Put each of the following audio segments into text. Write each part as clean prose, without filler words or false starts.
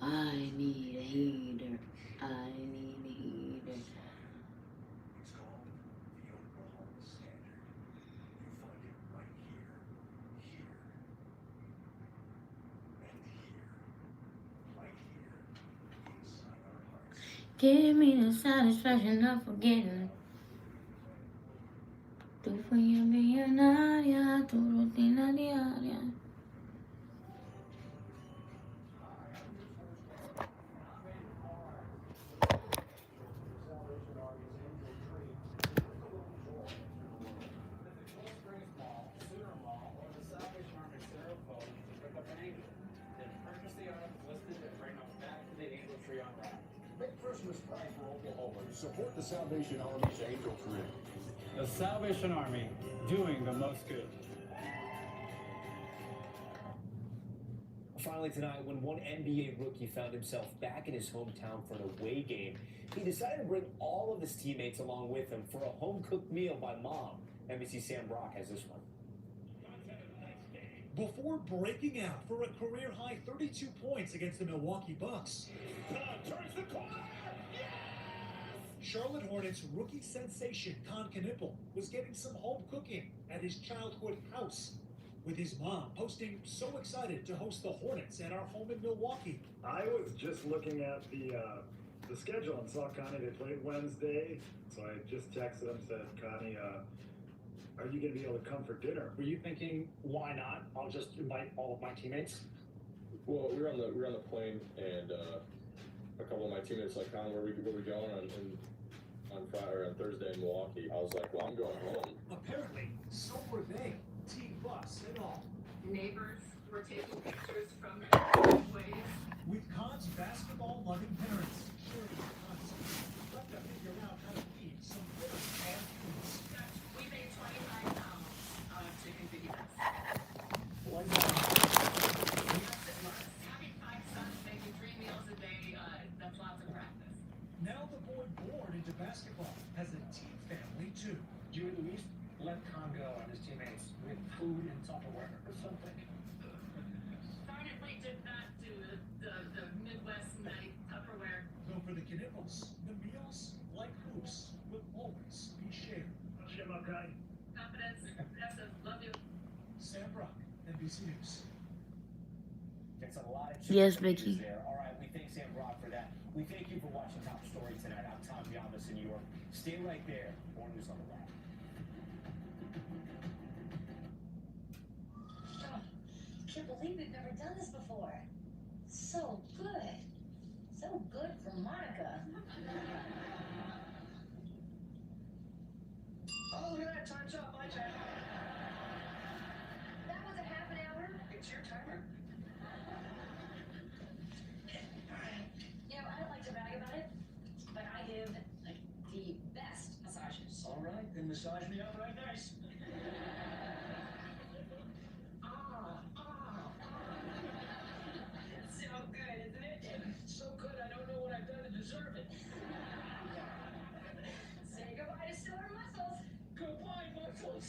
I need a heater. I need a heater. It's called the Oklahoma Standard. You find it right here, here, and here, right here, inside our hearts. Give me the satisfaction of forgetting. Tu fui millonaria, tu rutina diaria. Make Christmas time for Oklahoma. Support the Salvation Army's Angel Tree. The Salvation Army, doing the most good. Finally tonight, when one NBA rookie found himself back in his hometown for an away game, he decided to bring all of his teammates along with him for a home-cooked meal by mom. NBC Sam Brock has this one. Before breaking out for a career-high 32 points against the Milwaukee Bucks. Turns the corner! Yes! Charlotte Hornets rookie sensation Con Knipple was getting some home cooking at his childhood house, with his mom posting so excited to host the Hornets at our home in Milwaukee. I was just looking at the schedule and saw Connie, they played Wednesday, so I just texted him, said, Connie, are you going to be able to come for dinner? Were you thinking, why not? I'll just invite all of my teammates. Well, we were on the plane, and a couple of my teammates like, Con, where we going on Friday or on Thursday in Milwaukee? I was like, well, I'm going home. Apparently, so were they. Team bus and all. Neighbors were taking pictures from their ways. With Con's basketball-loving parents, sharing the concept, left to figure out how to feed some bitter and foods. We made 25 pounds of chicken fajitas. One Yes, it was. Having 5 sons making 3 meals a day, that's lots of practice. Now the boy born into basketball has a team family too. You at least let Con go and his teammates with food and Tupperware or something. Started did not do the Midwest night Tupperware. Though for the Knipples, the meals, like hoops, will always be shared. Shim up, Connie. Confidence, impressive, love you. Sam Brock, NBC News. Gets a lot of Yes, chicken Vicky. there. All right, we thank Sam Brock for that. We thank you for watching Top Story tonight. I'm Tom Yamas in New York. Stay right there. More news on the left. Can't believe we've never done this before. So good. So good for Monica. Oh, look at that. Time's up. My turn. That was a half an hour. It's your timer. You know, I don't like to brag about it, but I give like the best massages. All right, then massage me up right nice. So good, isn't it? So good, I don't know what I've done to deserve it. Say goodbye to sore muscles. Goodbye, muscles.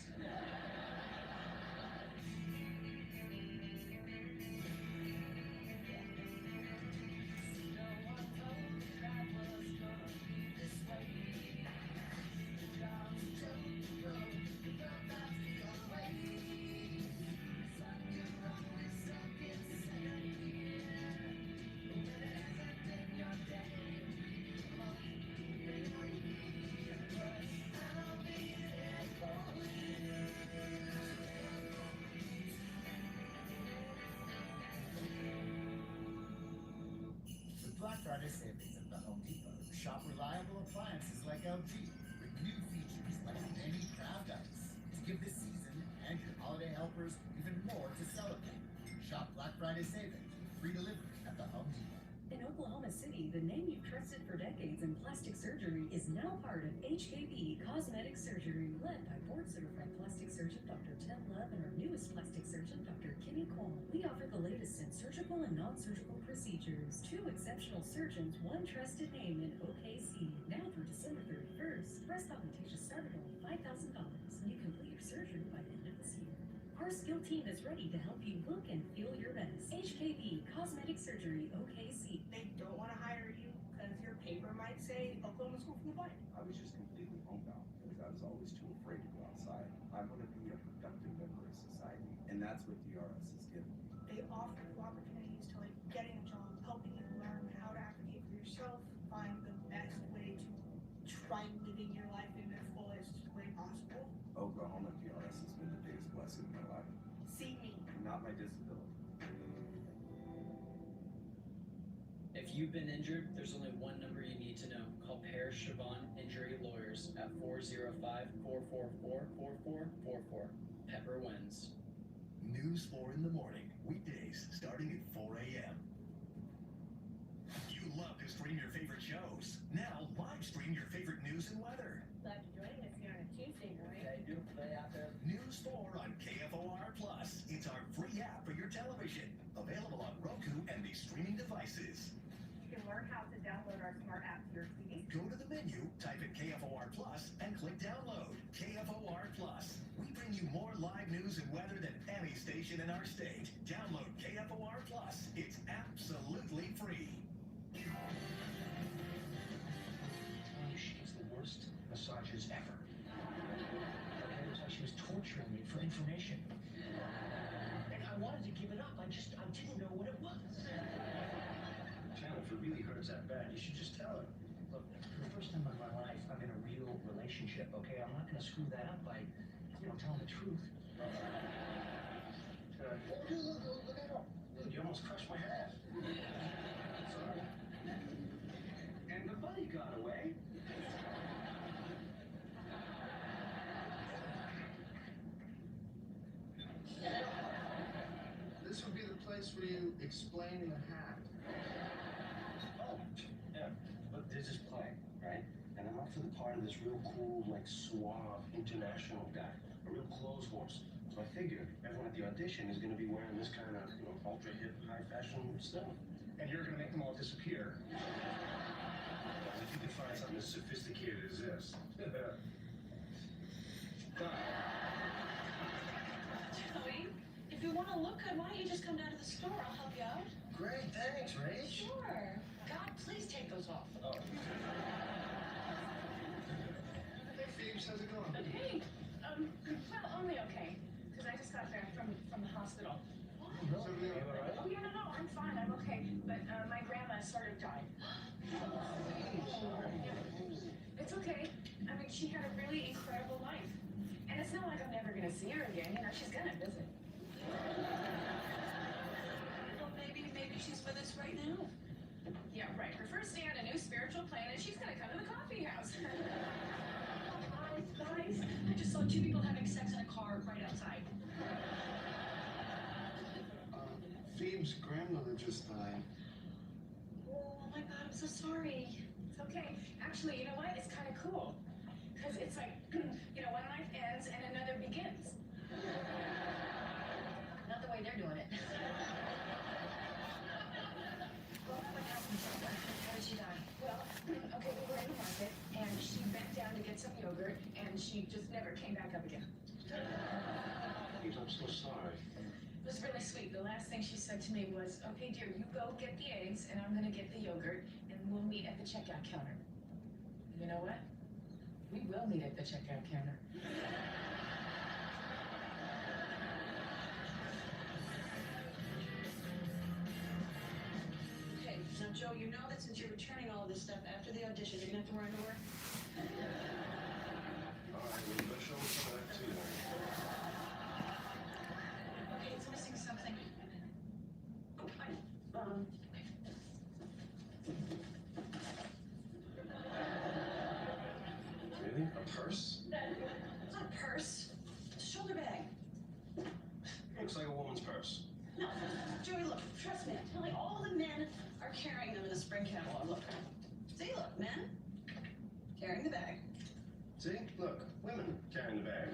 Black Friday savings at the Home Depot. Shop reliable appliances like LG with new features like mini craft ice to give this season and your holiday helpers even more to celebrate. Shop Black Friday savings with free delivery at the Home Depot. In Oklahoma City, the name you've trusted for decades in plastic surgery is now part of HKB Cosmetic Surgery, led by board-certified plastic surgeon Dr. Ted Love and our newest plastic surgeon, Dr. Kimmy Coleman. We offer the latest in surgical and non-surgical procedures. 2 exceptional surgeons, 1 trusted name in OKC. Now through December 31st. Breast augmentation start at only $5,000, and you complete your surgery by the end of this year. Our skilled team is ready to help you look and feel your best. HKB Cosmetic Surgery OKC. They don't want to hire you because your paper might say Oklahoma School from the Blind. I was just completely homebound because I was always too afraid to go outside. I want to be a productive member of society, and that's what DRS has given me. They offer you opportunities to getting a job, helping you learn how to advocate for yourself, find the best way to try living your life in the fullest way possible. Oklahoma DRS has been the biggest blessing in my life. See me. Not my disability. If you've been injured, there's only one number you need to know. Call Pear Chavon Injury Lawyers at 405-444-4444. Pepper wins. News 4 in the morning, weekdays starting at 4 a.m. You love to stream your favorite shows. Now live stream your favorite news and weather. Glad you're joining us here on a Tuesday night. Hey, beautiful day out there. News 4 on KFOR Plus. It's our free app for your television. Available on Roku and these streaming devices. You can learn how to download our smart app to your TV. Go to the menu, type in KFOR Plus, and click download. KFOR Plus. We bring you more live news and weather than any station in our state. Download KFOR Plus. It's absolutely free. She's the worst massages ever. Okay, it was like she was torturing me for information. And I wanted to give it up. I didn't know what it was. Shannon, if it really hurts that bad, you should just tell her. Look, for the first time in my life, I'm in a real relationship, okay? I'm not gonna screw that up by, telling the truth. Look at her. You almost crushed my head. Sorry. And the bunny got away. This would be the place where you explain the hat. Oh, yeah. Look, this is play, right? And I'm up for the part of this real cool, suave, international guy. A real clothes horse. So I figured everyone at the audition is going to be wearing this kind of, ultra hip, high fashion stuff. And you're going to make them all disappear. If you could find something as sophisticated as this. Joey, if you want to look good, why don't you just come down to the store? I'll help you out. Great, thanks, Rach. Sure. God, please take those off. Oh. Hey, Phoebes, how's it going? Okay. Well, only okay. Because I just got back from the hospital. What? Is everything all right? Oh, yeah, no, I'm fine. I'm okay. But my grandma sort of died. It's okay. I mean, she had a really incredible life. And it's not like I'm never going to see her again. She's going to visit. Well, maybe she's with us right now. Yeah, right. Her first day on a new spiritual planet, she's going to come to the coffee house. Guys, I just saw two people having sex in a car right outside. Phoebe's grandmother just died. Oh my God, I'm so sorry. It's okay. Actually, you know what? It's kind of cool. Because it's like, one life ends and another begins. Not the way they're doing it. Well, what happened to her? How did she die? Well, okay, we were in the market, and she bent down to get some yogurt, and she just never came back up again. Phoebes, I'm so sorry. It was really sweet. The last thing she said to me was, okay, dear, you go get the eggs, and I'm going to get the yogurt, and we'll meet at the checkout counter. You know what? We will meet at the checkout counter. Okay, now Joe, you know that since you're returning all of this stuff after the audition, you're gonna have to wear underwear? All right, well, let's show me some of that too. Okay, it's missing something. Really? A purse? It's not a purse. It's a shoulder bag. Looks like a woman's purse. No, Joey, look, trust me, I'm telling you, all the men are carrying them in the spring catalog. Look. See, look, men carrying the bag. See? Look, women carrying the bag.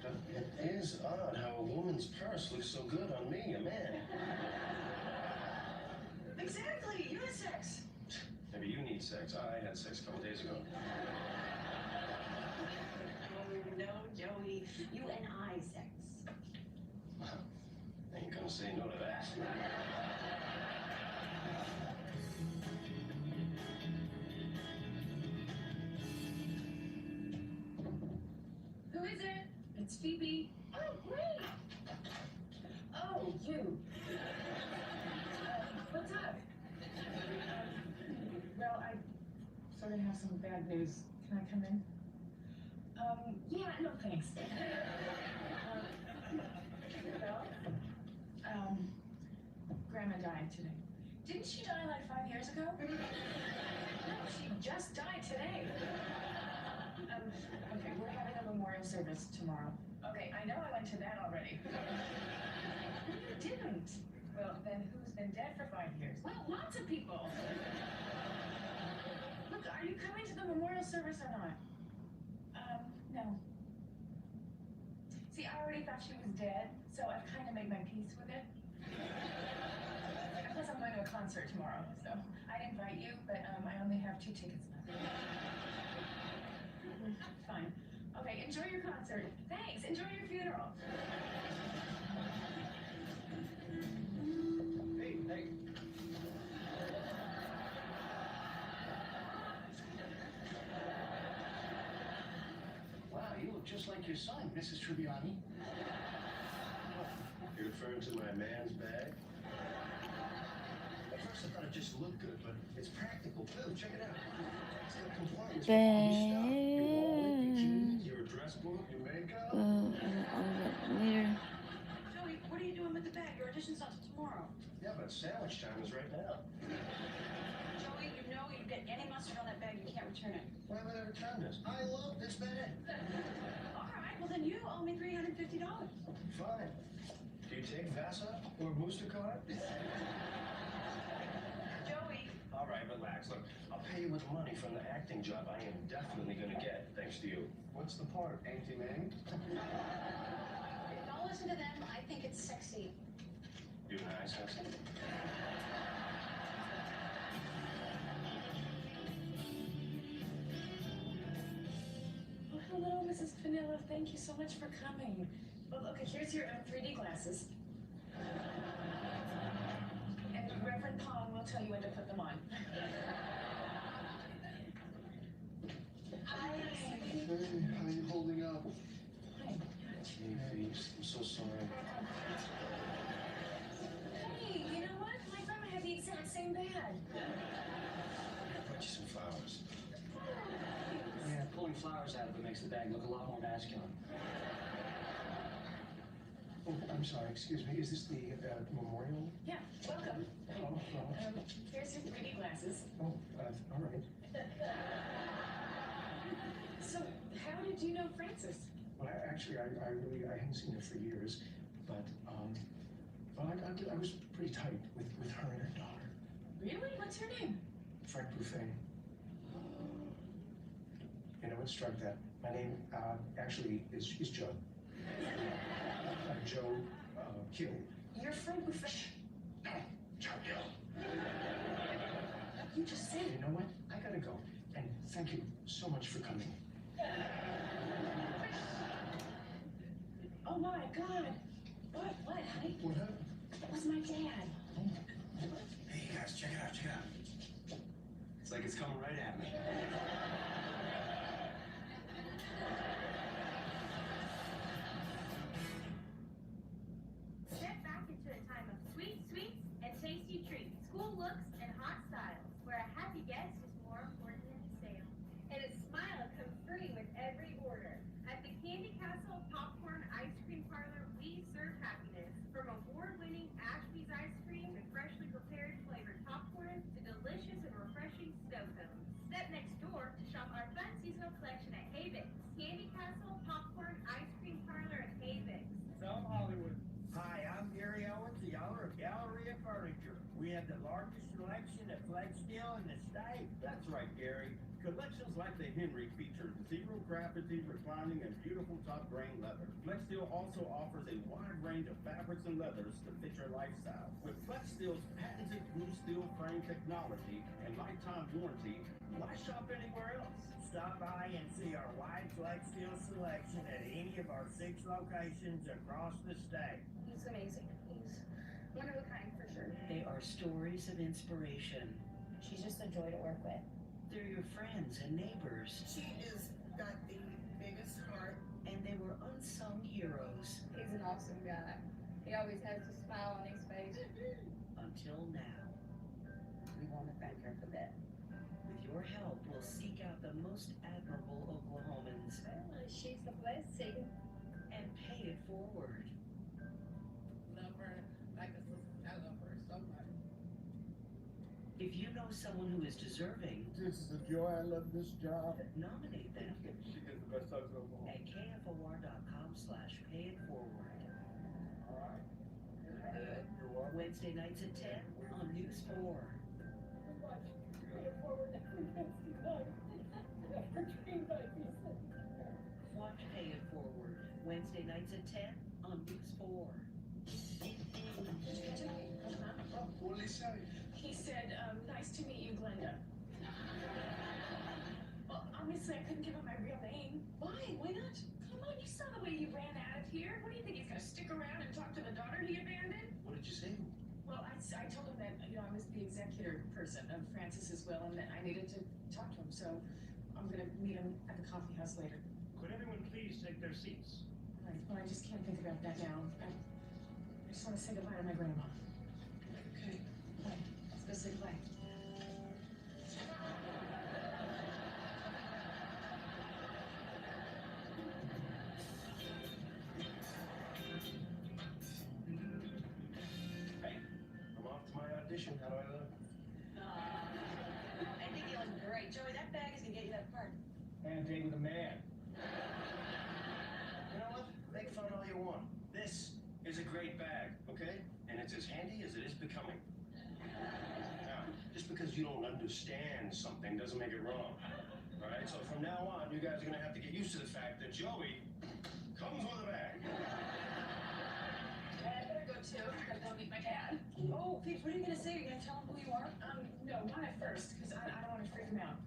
But it is odd how a woman's purse looks so good on me, a man. Exactly, unisex. Hey, Maybe you need sex. I had sex a couple days ago. Oh, no, Joey. You and I sex. Ain't gonna say no to that. Who is it? It's Phoebe. Oh, great. Oh, you. What's up? Well, I sort of have some bad news. Can I come in? Yeah, no thanks. Well, Grandma died today. Didn't she die like 5 years ago? No, she just died today. Okay, we're having a memorial service tomorrow. Okay, I know I went to that already. You didn't. Well, then who's been dead for 5 years? Well, lots of people. Look, are you coming to the memorial service or not? No. See, I already thought she was dead, so I've kind of made my peace with it. Plus, I'm going to a concert tomorrow, so I'd invite you, but I only have 2 tickets left. Fine. Okay, enjoy your concert. Thanks. Enjoy your funeral. Hey. Wow, you look just like your son, Mrs. Turrobiartes. You're referring to my man's bag? At first I thought it just looked good, but it's practical too. Check it out. It's got compliance with all your stuff. Your wallet, your keys, your address book, your makeup. Later. Joey, what are you doing with the bag? Your audition's not till tomorrow. Yeah, but sandwich time is right now. Joey, you know you get any mustard on that bag, you can't return it. Why would I return this? I love this bag. All right, well then you owe me $350. Fine. Do you take Vasa or Booster card? Joey. All right, relax. Look, I'll pay you with money from the acting job I am definitely gonna get, thanks to you. What's the part, Auntie Mang? Don't listen to them. I think it's sexy. You and I, sexy? Oh, hello, Mrs. Vanilla. Thank you so much for coming. Well, okay, here's your 3D glasses. And Reverend Pong will tell you when to put them on. Hi. Hey, how you holding up? Hi. Gee, Phoebes, I'm so sorry. Hey, you know what? My grandma had the exact same bag. I brought you some flowers. Yeah, pulling flowers out of it makes the bag look a lot more masculine. Oh, I'm sorry, excuse me. Is this the memorial? Yeah, welcome. Oh, Here's your 3D glasses. all right. So, how did you know Frances? Well, actually, I hadn't seen her for years, but I was pretty tight with her and her daughter. Really? What's her name? Frank Buffet. You know what? Strike that. My name actually is Joe. Joe Kill. Your friend Buffet. No, Joe Kill. You just said You know what? I gotta go. And thank you so much for coming. Oh my God. What, honey? What happened? That was my dad. Hey, guys, check it out. It's like it's coming right at me. Step back into a time of sweet sweets and tasty treats, cool looks and hot styles, where a happy guest is more important than a sale. And a smile comes free with every order. At the Candy Castle Popcorn Ice Cream Parlor, we serve happiness. From award-winning Ashby's ice cream and freshly prepared flavored popcorn to delicious and refreshing snow cones. Step next door to shop our fun seasonal collection at Havix. Candy Castle Popcorn Ice Cream Parlor at Havix. South Hollywood. Hi, I'm Gary Owens, the owner of Galleria Furniture. We have the largest selection of flex steel in the state. That's right, Gary. Collections like the Henry feature zero crafted reclining and beautiful top grain leather. Flex Steel also offers a wide range of fabrics and leathers to fit your lifestyle. With Flex Steel's patented blue steel frame technology and lifetime warranty, why shop anywhere else? Stop by and see our wide Flex Steel selection at any of our 6 locations across the state. He's amazing. He's one of a kind for sure. They are stories of inspiration. She's just a joy to work with. They're your friends and neighbors. She is got the biggest heart. And they were unsung heroes. He's an awesome guy. He always has a smile on his face. Until now. We want to thank her for that. With your help, we'll seek out the most admirable Oklahomans. She's a blessing. And pay it forward. Love her like a sister. I love her so much. If you know someone who is deserving, This is a joy. I love this job. nominate them She gets the best hugs of all. at kfor.com/payitforward. All right. You're welcome. Wednesday nights at 10 on News 4. Watch Pay It Forward. Wednesday nights at 10 on News 4. What did he say? He said, nice to meet you, Glenda. Well, obviously I couldn't give him my real name. Why? Why not? Come on, you saw the way he ran out of here. What do you think, he's gonna stick around and talk to the daughter he abandoned? What did you say? Well, I told him that, I was the executor person of Francis's will and that I needed to talk to him, so I'm gonna meet him at the coffee house later. Could everyone please take their seats? Right, well, I just can't think about that now. I just want to say goodbye to my grandma. Okay. Bye. Let's go say goodbye. Hey, I'm off to my audition. How do I look? I think you look great. Joey, that bag is going to get you that part. And date with a man. You know what? Make fun all you want. This is a great bag, okay? And it's as handy as it is becoming. Now, just because you don't understand something doesn't make it wrong. All right? So from now on, you guys are going to have to get used to the fact that Joey comes with a bag. I better go too. I gotta go meet my dad. Oh, Pete, what are you going to say? Are you going to tell him who you are? No, not at first, because I don't want to freak him out.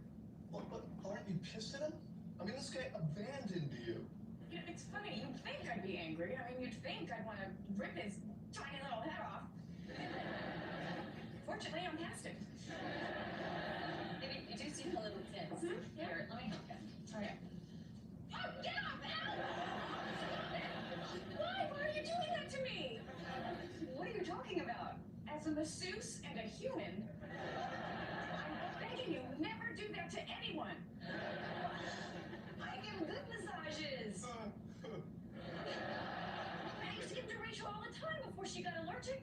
But aren't you pissed at him? I mean, this guy abandoned you. You know, it's funny, you'd think I'd be angry. I mean, you'd think I'd want to rip his tiny little head off. Fortunately, I'm past it. Maybe you do seem a little tense. Yeah. Here, let me help you. All right. Oh, get off! Ow! Why? Why are you doing that to me? What are you talking about? As a masseuse and a human, I'm begging you, never do that to anyone. I give good massages. I used to give to Rachel all the time before she got allergic.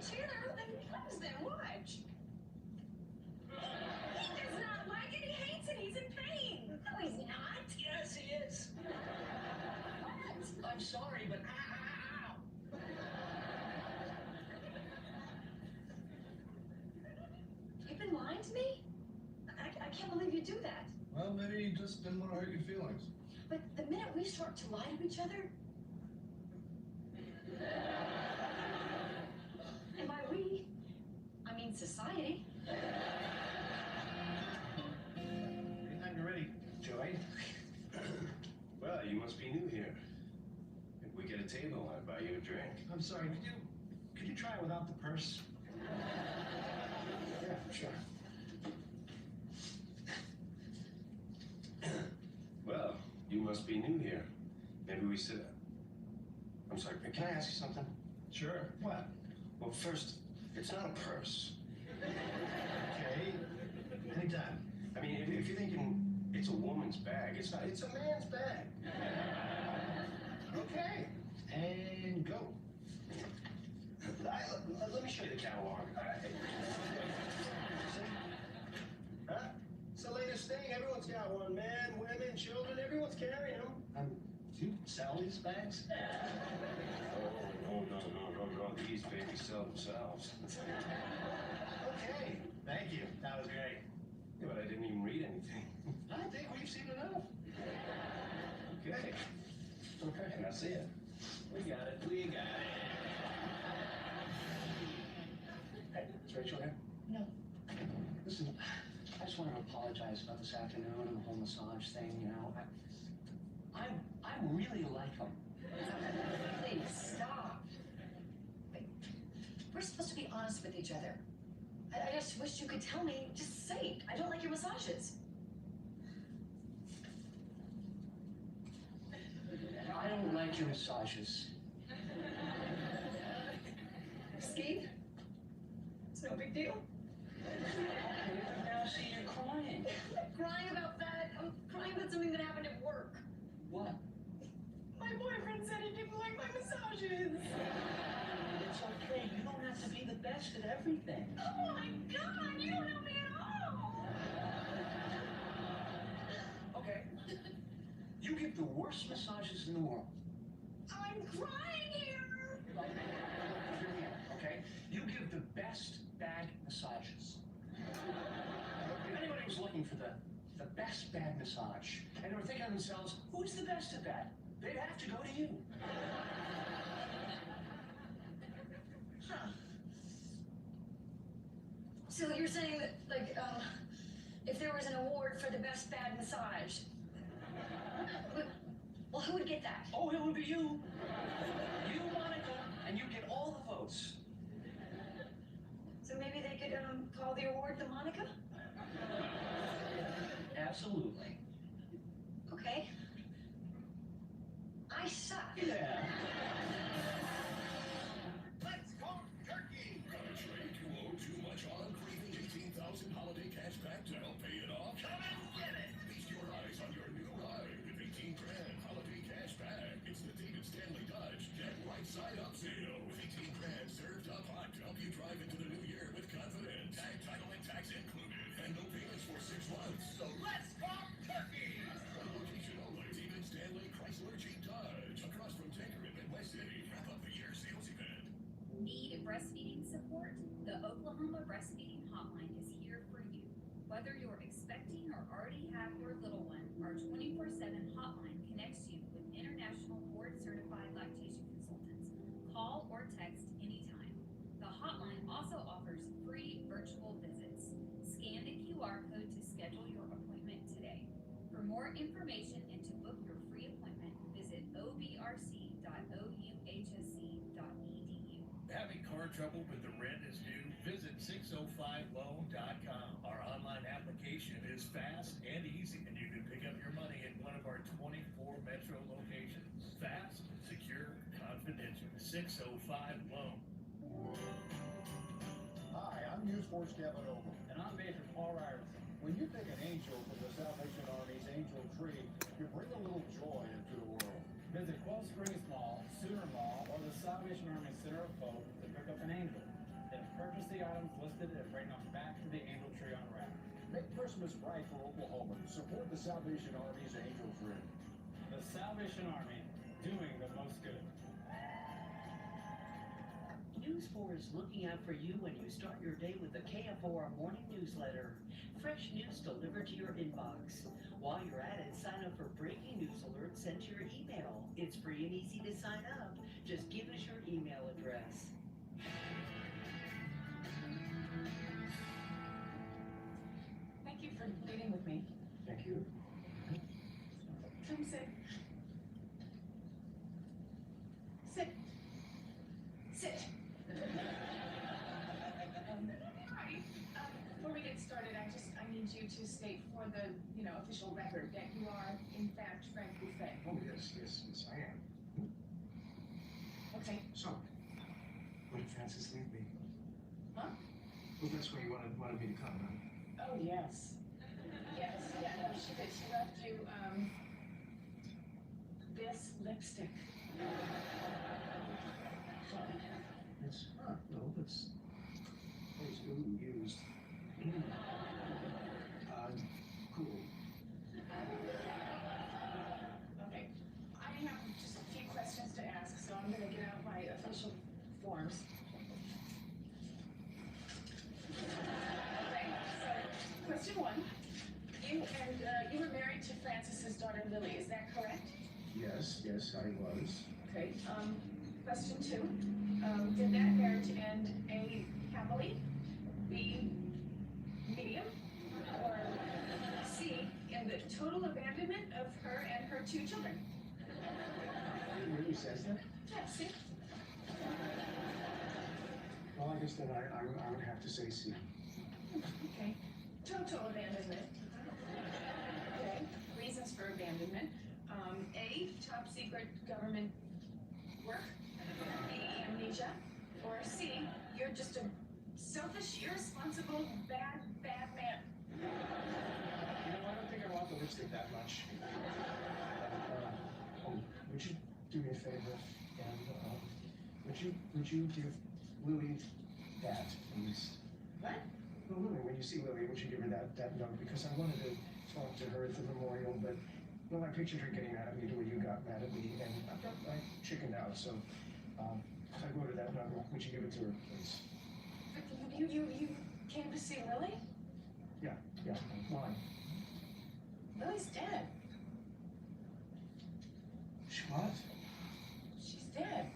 Chandler, who the hell is that? Watch. He does not like it. He hates it. He's in pain. No, he's not. Yes, he is. What? I'm sorry, but ow! You've been lying to me? I can't believe you do that. Well, maybe you just didn't want to hurt your feelings. But the minute we start to lie to each other, and by we, I mean society. Anytime you're ready, Joey. Well, you must be new here. If we get a table, I'd buy you a drink. I'm sorry, could you try it without the purse? Yeah, sure. Well, you must be new here. Maybe we sit. I'm sorry, can I ask you something? Sure. What? Well, first, it's not a purse. Okay. Anytime. I mean, if you're thinking it's a woman's bag, it's not. It's a man's bag. Okay. And go. Let me show you the catalog. Huh? It's the latest thing. Everyone's got one. Men, women, children. Everyone's carrying them. Do you sell these bags? Oh, no. These babies sell themselves. Okay. Thank you. That was great. Yeah, but I didn't even read anything. I think we've seen enough. Okay. Okay, now see it. We got it. We got it. Hey, is Rachel here? No. Listen, I just want to apologize about this afternoon and the whole massage thing, you know. I really like him. Please, stop. Wait, we're supposed to be honest with each other. I just wish you could tell me, just say it. I don't like your massages. I don't like your massages. Steve? It's no big deal. Okay, but now see, you're crying. I'm not crying about that. I'm crying about something that happened at work. What? My boyfriend said he didn't like my massages. It's okay. You don't have to be the best at everything. Oh my God, you don't know me at all. Okay. You give the worst massages in the world. I'm crying here. Hear me out, okay? You give the best bad massages. If anybody was looking for the best bad massage, and they were thinking to themselves, who's the best at that? They'd have to go to you. Huh. So you're saying that, like, if there was an award for the best bad massage, well, who would get that? Oh, it would be you. You, Monica, and you get all the votes. So maybe they could call the award the Monica? Absolutely. Okay. I suck. Yeah. Let's go turkey! Got a trade you owe too much on? Craving 18,000 holiday cash back to help pay it off? Come and get it! Feast your eyes on your new ride with 18 grand holiday cash back. It's the David Stanley Dodge Get Right Side Up sale with 18 grand served up hot to help you drive into the new year with confidence. Tag, title, and tax included, and no payments for 6 months. So let's go turkey! One location only, David Stanley Chrysler Jeep Dodge, across from Tanker in Midwest City. Wrap up the year sales event. Need breastfeeding support? The Oklahoma Breastfeeding Hotline is here for you. Whether you're expecting or already have your little one, our 24/7 hotline connects you with international board-certified lactation consultants. Call or text anytime. The hotline also offers free virtual visits. Scan the QR code to schedule your appointment today. For more information and to book your free appointment, visit obrc.ouhsc.edu. Having car trouble but the rent is due? Visit 605loan.com. Our online application is fast and easy, and you can pick up your money at one of our 24 metro locations. Fast, secure, confidential. 605loan. Hi, I'm News Force Kevin Ogle. And I'm Major Paul Ryerson. When you pick an angel from the Salvation Army's Angel Tree, you bring a little joy into the world. Visit Quell Springs Mall, Sooner Mall, or the Salvation Army Center of Hope to pick up an angel. Then purchase the items listed and bring them back to the Angel Tree on rack. Make Christmas bright for Oklahomans. Support the Salvation Army's Angel Tree. The Salvation Army, doing the most good. News 4 is looking out for you when you start your day with the KFOR morning newsletter. Fresh news delivered to your inbox. While you're at it, sign up for breaking news alerts sent to your email. It's free and easy to sign up. Just give us your email address. Thank you for meeting with me. Thank you. Come sit. Sit. Sit. Before we get started, I need you to state for the, official record that you are, in fact, Frank Buffet. Oh, yes, I am. Okay. So, what did Francis leave me? Huh? Well, that's where you wanted me to come, huh? Oh, yes. Yes, yeah, no, she did. She left you, this lipstick. It's, no, it's used. Cool. Okay. I have just a few questions to ask, so I'm gonna get out my official forms. Okay, so question 1. Yes, I was. Okay, question 2. Did that marriage end A, happily, B, medium, or C, in the total abandonment of her and her 2 children? It really says that? Yeah, see? Well, I guess then I would have to say C. Okay. Total abandonment. Okay. Reasons for abandonment. A, top secret government work. B, amnesia. Or C, you're just a selfish, irresponsible, bad man. You know, I don't think I want the lipstick that much. Would you do me a favor? And would you give Lily that, please? What? Well, Lily, when you see Lily, would you give her that note? Because I wanted to talk to her at the memorial, but well, I pictured her getting mad at me the way you got mad at me, and I chickened out. So, if I go to that note, would you give it to her, please? But you came to see Lily? Yeah. Why? Lily's dead. What? She's dead.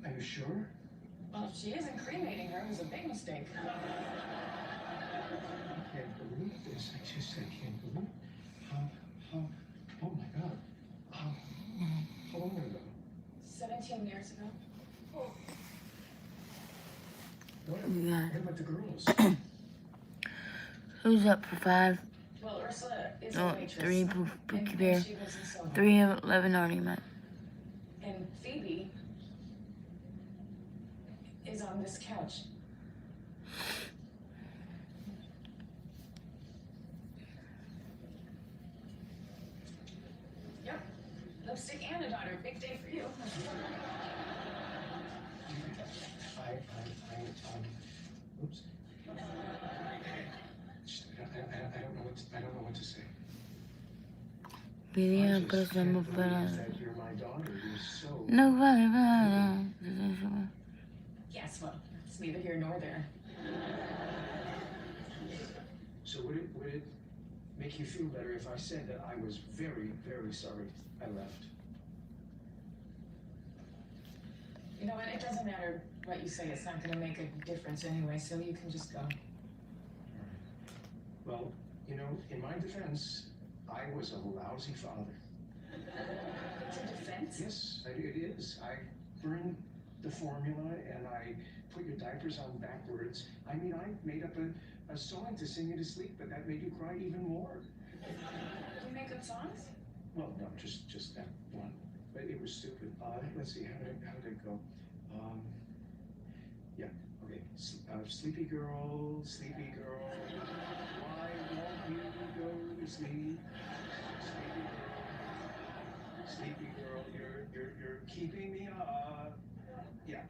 Are you sure? Well, if she isn't cremating her, it was a big mistake. I can't believe this. I can't believe it. Oh my God. How long ago? 17 years ago. What Yeah. about the girls? Who's up for 5? Well, Ursula is a Oh, waitress. 3 and Pookie Bear. she lives in Soho. 3 of 11 already met. And Phoebe is on this couch. Yep. Lipstick and a daughter. Big day for you. Oops. I don't know what to say. Video pasamos para. You're my daughter. You're so. No vale para. Yes, well, it's neither here nor there. So would it make you feel better if I said that I was very, very sorry I left? You know what? It doesn't matter what you say. It's not going to make a difference anyway, so you can just go. Well, you know, in my defense, I was a lousy father. It's a defense? Yes, it is. I burned the formula and I put your diapers on backwards. I mean, I made up a song to sing you to sleep, but that made you cry even more. You make up songs? Well, no, just that one. But it was stupid. Let's see, how did it go? Yeah, okay. Sleepy girl, why won't you go to sleep? Sleepy girl, you're keeping me up. Yeah.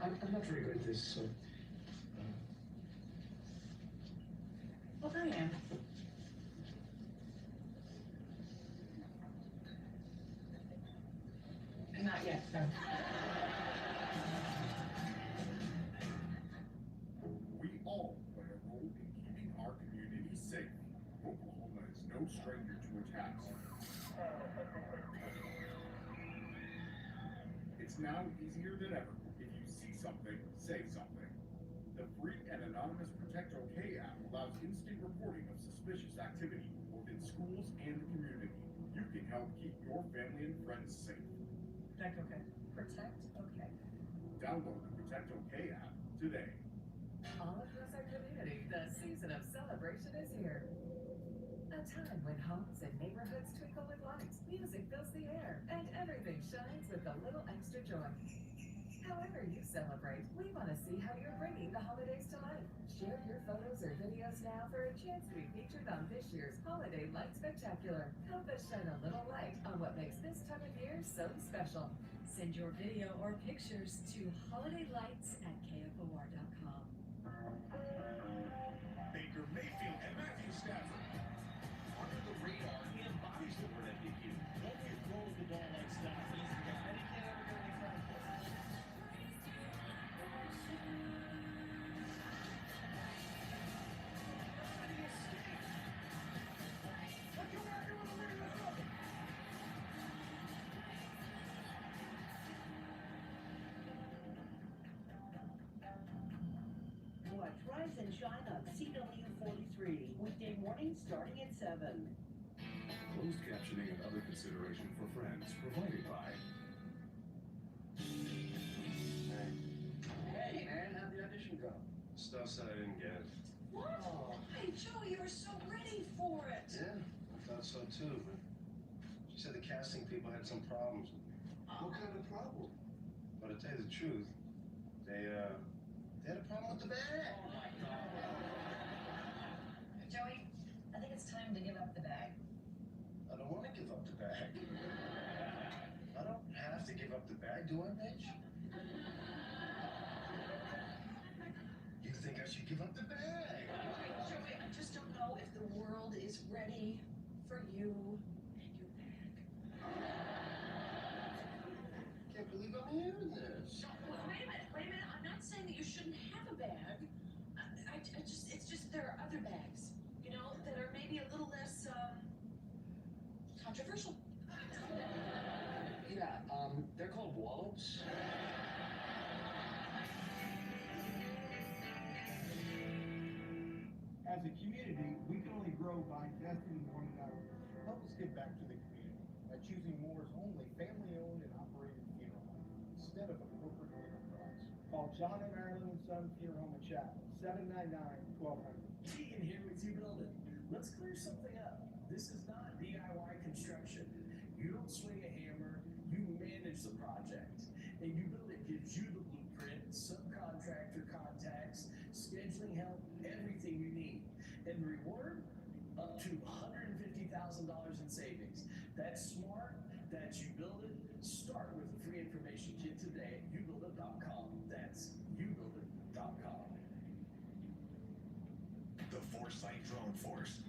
I'm not very good at this, so. Well, I am. Not yet, no. We all play a role in keeping our community safe. Oklahoma is no stranger to attacks. It's now easier than ever. If you see something, say something. The free and anonymous Protect OK app allows instant reporting of suspicious activity both in schools and the community. You can help keep your family and friends safe. Protect OK. Protect OK. Download the Protect OK app today. All across our community, the season of celebration is here. A time when homes and neighborhoods twinkle with lights, music fills the air, and everything shines with a little extra joy. However you celebrate, we want to see how you're bringing the holidays to life. Share your photos or videos now for a chance to be featured on this year's Holiday Light Spectacular. Help us shine a little light on what makes this time of year so special. Send your video or pictures to holidaylights@kfor.com. Baker Mayfield and Matthew Stafford. Under the radar, he embodies the word MVP. Watch Rise and Shine on CW43. Weekday mornings starting at 7. Closed captioning and other consideration for friends provided by. Hey, man, how'd the audition go? Stuff said I didn't get it. What? Oh. Hey, Joe, you were so ready for it. Yeah, I thought so too, but she said the casting people had some problems with me. What kind of problem? But to tell you the truth, they had a problem with the bag. Oh my God. Joey, I think it's time to give up the bag. I don't want to give up the bag. I don't have to give up the bag, do I, Mitch? You think I should give up the bag? Joey, I just don't know if the world is ready for you and your bag. Can't believe I'm hearing this. No, wait a minute. I'm not saying that you shouldn't have a bag. It's just there are other bags, you know, that are maybe a little less, controversial. Yeah, they're called wallops. As a community, we can only grow by investing in one another. Help us give back to the community by choosing Moore's only family-owned and operated funeral home instead of a corporate enterprise. Call John and Marilyn and Son Funeral Home in Chapel, 799-1200. Tegan here with you building. Let's clear something up. This is not DIY construction. You don't swing a hammer, you manage the project. And you build it gives you the blueprint, subcontractor contacts, scheduling help, everything you need. And the reward, up to $150,000 in savings. That's smart, that's you build it. Start with a free information kit today at youbuildit.com. That's youbuildit.com. The Foresight Drone Force,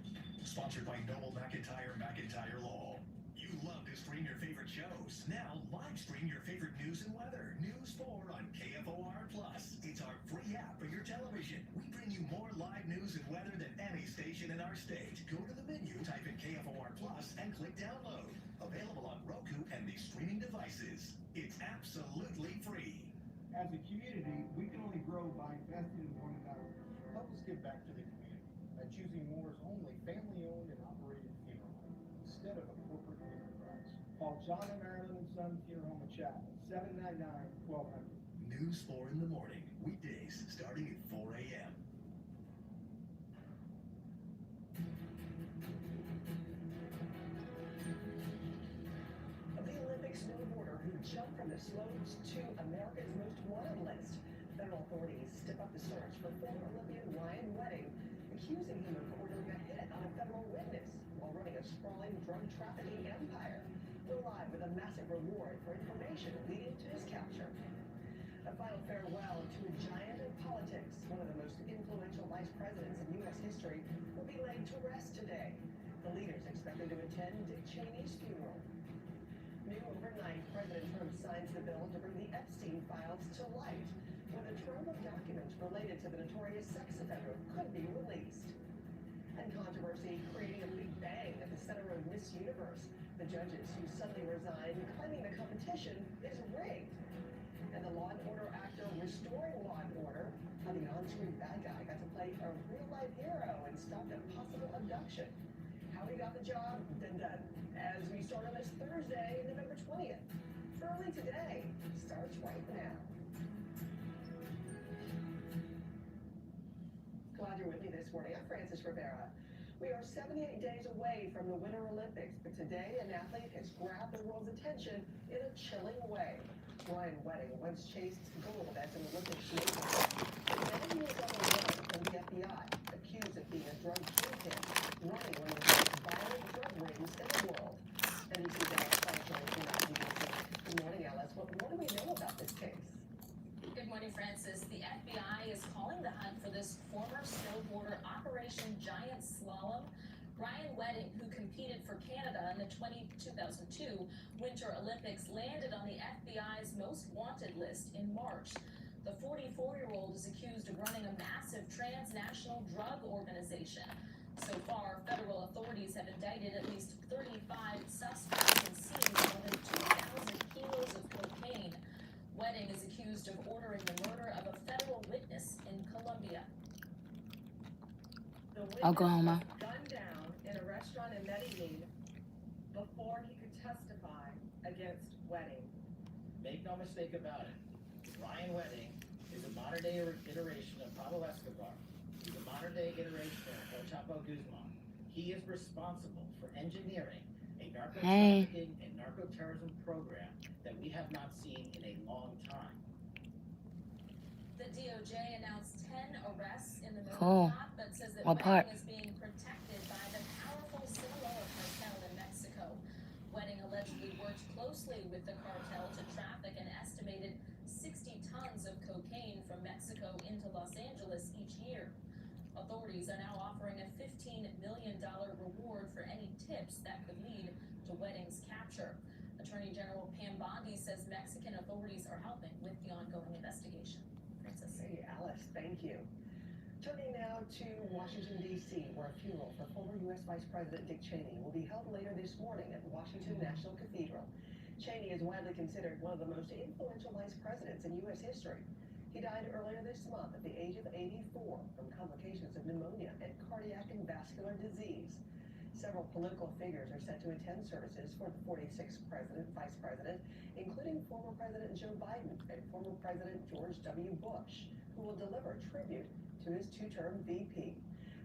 sponsored by Noel McIntyre Law. You love to stream your favorite shows. Now live stream your favorite news and weather. News 4 on KFOR Plus. It's our free app for your television. We bring you more live news and weather than any station in our state. Go to the menu, type in KFOR Plus, and click download. Available on Roku and these streaming devices. It's absolutely free. As a community, we can only grow by investing in one another. Help us give back to the community by choosing Moore's only family-owned and operated funeral home instead of a corporate enterprise. Call John and Marilyn and Son Funeral Home in Chapel, 799-1200. News 4 in the morning, weekdays starting at 4 a.m. The Olympic snowboarder who jumped from the slopes to America's Most Wanted list. Federal authorities step up the search for former Olympian Ryan Wedding, accusing him of ordering a hit on a federal witness while running a sprawling drug trafficking empire. We're live with a massive reward for information leading to his capture. A final farewell to a giant in politics, one of the most influential vice presidents in U.S. history, will be laid to rest today. The leader's expected to attend Dick Cheney's funeral. New overnight, President Trump signs the bill to bring the Epstein files to light, when a trove of documents related to the notorious sex offender could be released. And controversy creating a big bang at the center of Miss Universe. The judges who suddenly resigned, claiming the competition is rigged. And the Law and Order actor restoring Law and Order, how the on-screen bad guy got to play a real-life hero and stopped a possible abduction. How he got the job, done. As we start on this Thursday, November 20th. Early today starts right now. Glad you're with me this morning. I'm Frances Rivera. We are 78 days away from the Winter Olympics, but today an athlete has grabbed the world's attention in a chilling way. Ryan Wedding once chased gold as an Olympic skater. And now he is on the run from the FBI, accused of being a drug kingpin, running one of the most violent drug rings in the world. NBC's Alice joins me now. Good morning, Alice. What do we know about this case? Good morning, Francis. The FBI is calling the hunt for this former snowboarder Operation Giant Slalom. Ryan Wedding, who competed for Canada in the 2002 Winter Olympics, landed on the FBI's most wanted list in March. The 44-year-old is accused of running a massive transnational drug organization. So far, federal authorities have indicted at least 35 suspects and seized more than 2,000 kilos of cocaine. Wedding is accused of ordering the murder of a federal witness in Colombia. Oklahoma. Was gunned down in a restaurant in Medellin before he could testify against Wedding. Make no mistake about it. Ryan Wedding is a modern-day iteration of Pablo Escobar. He's a modern-day iteration of El Chapo Guzman. He is responsible for engineering a narco-trafficking and narco-terrorism program that we have not seen in a long time. The DOJ announced 10 arrests in the Cool. plot, but says that What part? Wedding is being protected by the powerful Sinaloa cartel in Mexico. Wedding allegedly worked closely with the cartel to traffic an estimated 60 tons of cocaine from Mexico into Los Angeles each year. Authorities are now offering a $15 million reward for any tips that could lead to Wedding's capture. Attorney General Pam Bondi says Mexican authorities are helping with the ongoing investigation. Princess. Hey, Alice, thank you. Turning now to Washington, D.C., where a funeral for former U.S. Vice President Dick Cheney will be held later this morning at Washington National Cathedral. Cheney is widely considered one of the most influential vice presidents in U.S. history. He died earlier this month at the age of 84 from complications of pneumonia and cardiac and vascular disease. Several political figures are set to attend services for the 46th vice president, including former President Joe Biden and former President George W. Bush, who will deliver tribute to his two-term VP.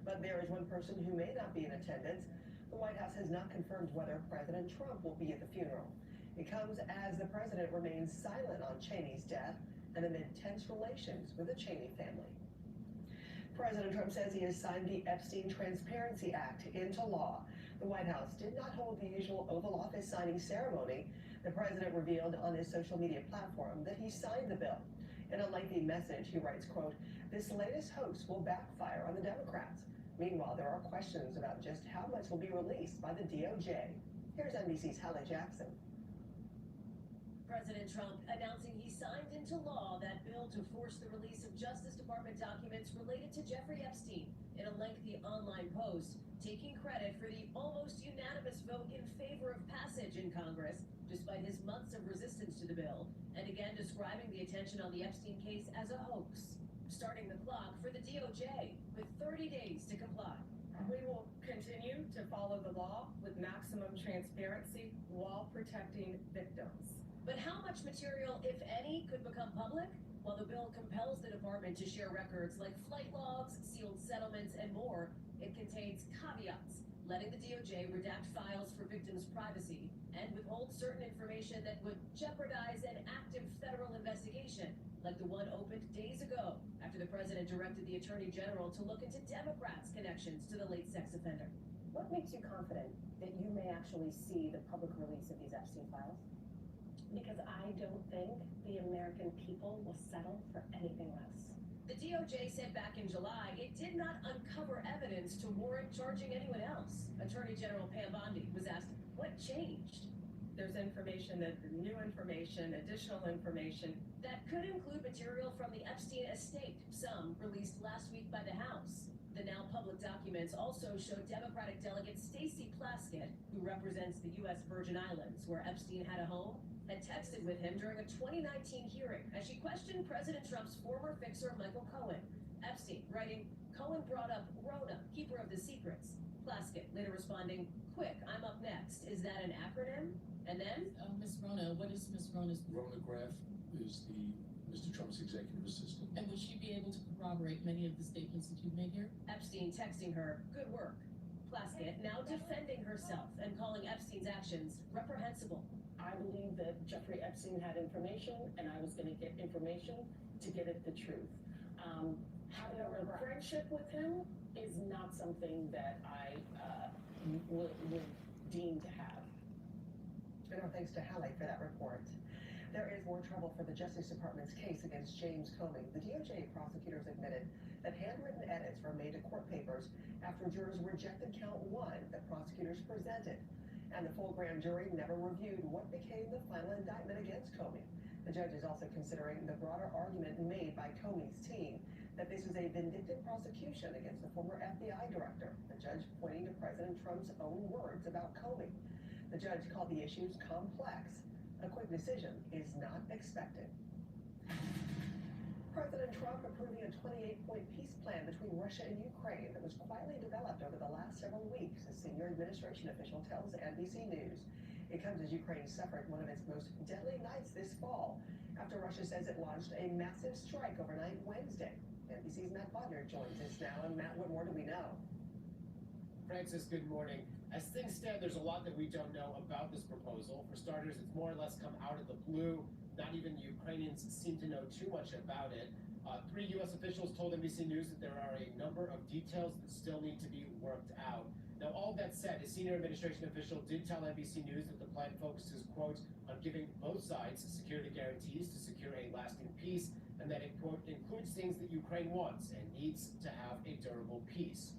But there is one person who may not be in attendance. The White House has not confirmed whether President Trump will be at the funeral. It comes as the president remains silent on Cheney's death and amid tense relations with the Cheney family. President Trump says he has signed the Epstein Transparency Act into law. The White House did not hold the usual Oval Office signing ceremony. The president revealed on his social media platform that he signed the bill. In a lengthy message, he writes, quote, "This latest hoax will backfire on the Democrats." Meanwhile, there are questions about just how much will be released by the DOJ. Here's NBC's Hallie Jackson. President Trump announcing he signed into law that bill to force the release of Justice Department documents related to Jeffrey Epstein in a lengthy online post, taking credit for the almost unanimous vote in favor of passage in Congress, despite his months of resistance to the bill, and again describing the attention on the Epstein case as a hoax. Starting the clock for the DOJ with 30 days to comply. We will continue to follow the law with maximum transparency while protecting victims. But how much material, if any, could become public? While the bill compels the department to share records like flight logs, sealed settlements, and more, it contains caveats, letting the DOJ redact files for victims' privacy and withhold certain information that would jeopardize an active federal investigation, like the one opened days ago after the president directed the attorney general to look into Democrats' connections to the late sex offender. What makes you confident that you may actually see the public release of these Epstein files? Because I don't think the American people will settle for anything less. The DOJ said back in July it did not uncover evidence to warrant charging anyone else. Attorney General Pam Bondi was asked, what changed? There's information, new information, additional information. That could include material from the Epstein estate, some released last week by the House. The now public documents also show Democratic delegate Stacey Plaskett, who represents the U.S. Virgin Islands, where Epstein had a home, had texted with him during a 2019 hearing as she questioned President Trump's former fixer Michael Cohen. Epstein writing, "Cohen brought up Rona, keeper of the secrets." Plaskett later responding, "Quick, I'm up next. Is that an acronym?" And then, Miss Rona, what is Miss Rona's? Rona Graff is Mr. Trump's executive assistant. And would she be able to corroborate many of the statements that you've made here? Epstein texting her, "Good work." Plaskett now defending herself and calling Epstein's actions reprehensible. I believe that Jeffrey Epstein had information, and I was going to get information to get at the truth. Having a friendship with him is not something that I would deem to have. And our thanks to Hallie for that report. There is more trouble for the Justice Department's case against James Comey. The DOJ prosecutors admitted that handwritten edits were made to court papers after jurors rejected count 1 that prosecutors presented. And the full grand jury never reviewed what became the final indictment against Comey. The judge is also considering the broader argument made by Comey's team that this is a vindictive prosecution against the former FBI director, the judge pointing to President Trump's own words about Comey. The judge called the issues complex. A quick decision is not expected. President Trump approving a 28-point peace plan between Russia and Ukraine that was quietly developed over the last several weeks, a senior administration official tells NBC News. It comes as Ukraine suffered one of its most deadly nights this fall after Russia says it launched a massive strike overnight Wednesday. NBC's Matt Bodner joins us now. And Matt, what more do we know? Francis, good morning. As things stand, there's a lot that we don't know about this proposal. For starters, it's more or less come out of the blue. Not even the Ukrainians seem to know too much about it. 3 U.S. officials told NBC News that there are a number of details that still need to be worked out. Now, all that said, a senior administration official did tell NBC News that the plan focuses, quote, on giving both sides security guarantees to secure a lasting peace, and that it, quote, includes things that Ukraine wants and needs to have a durable peace.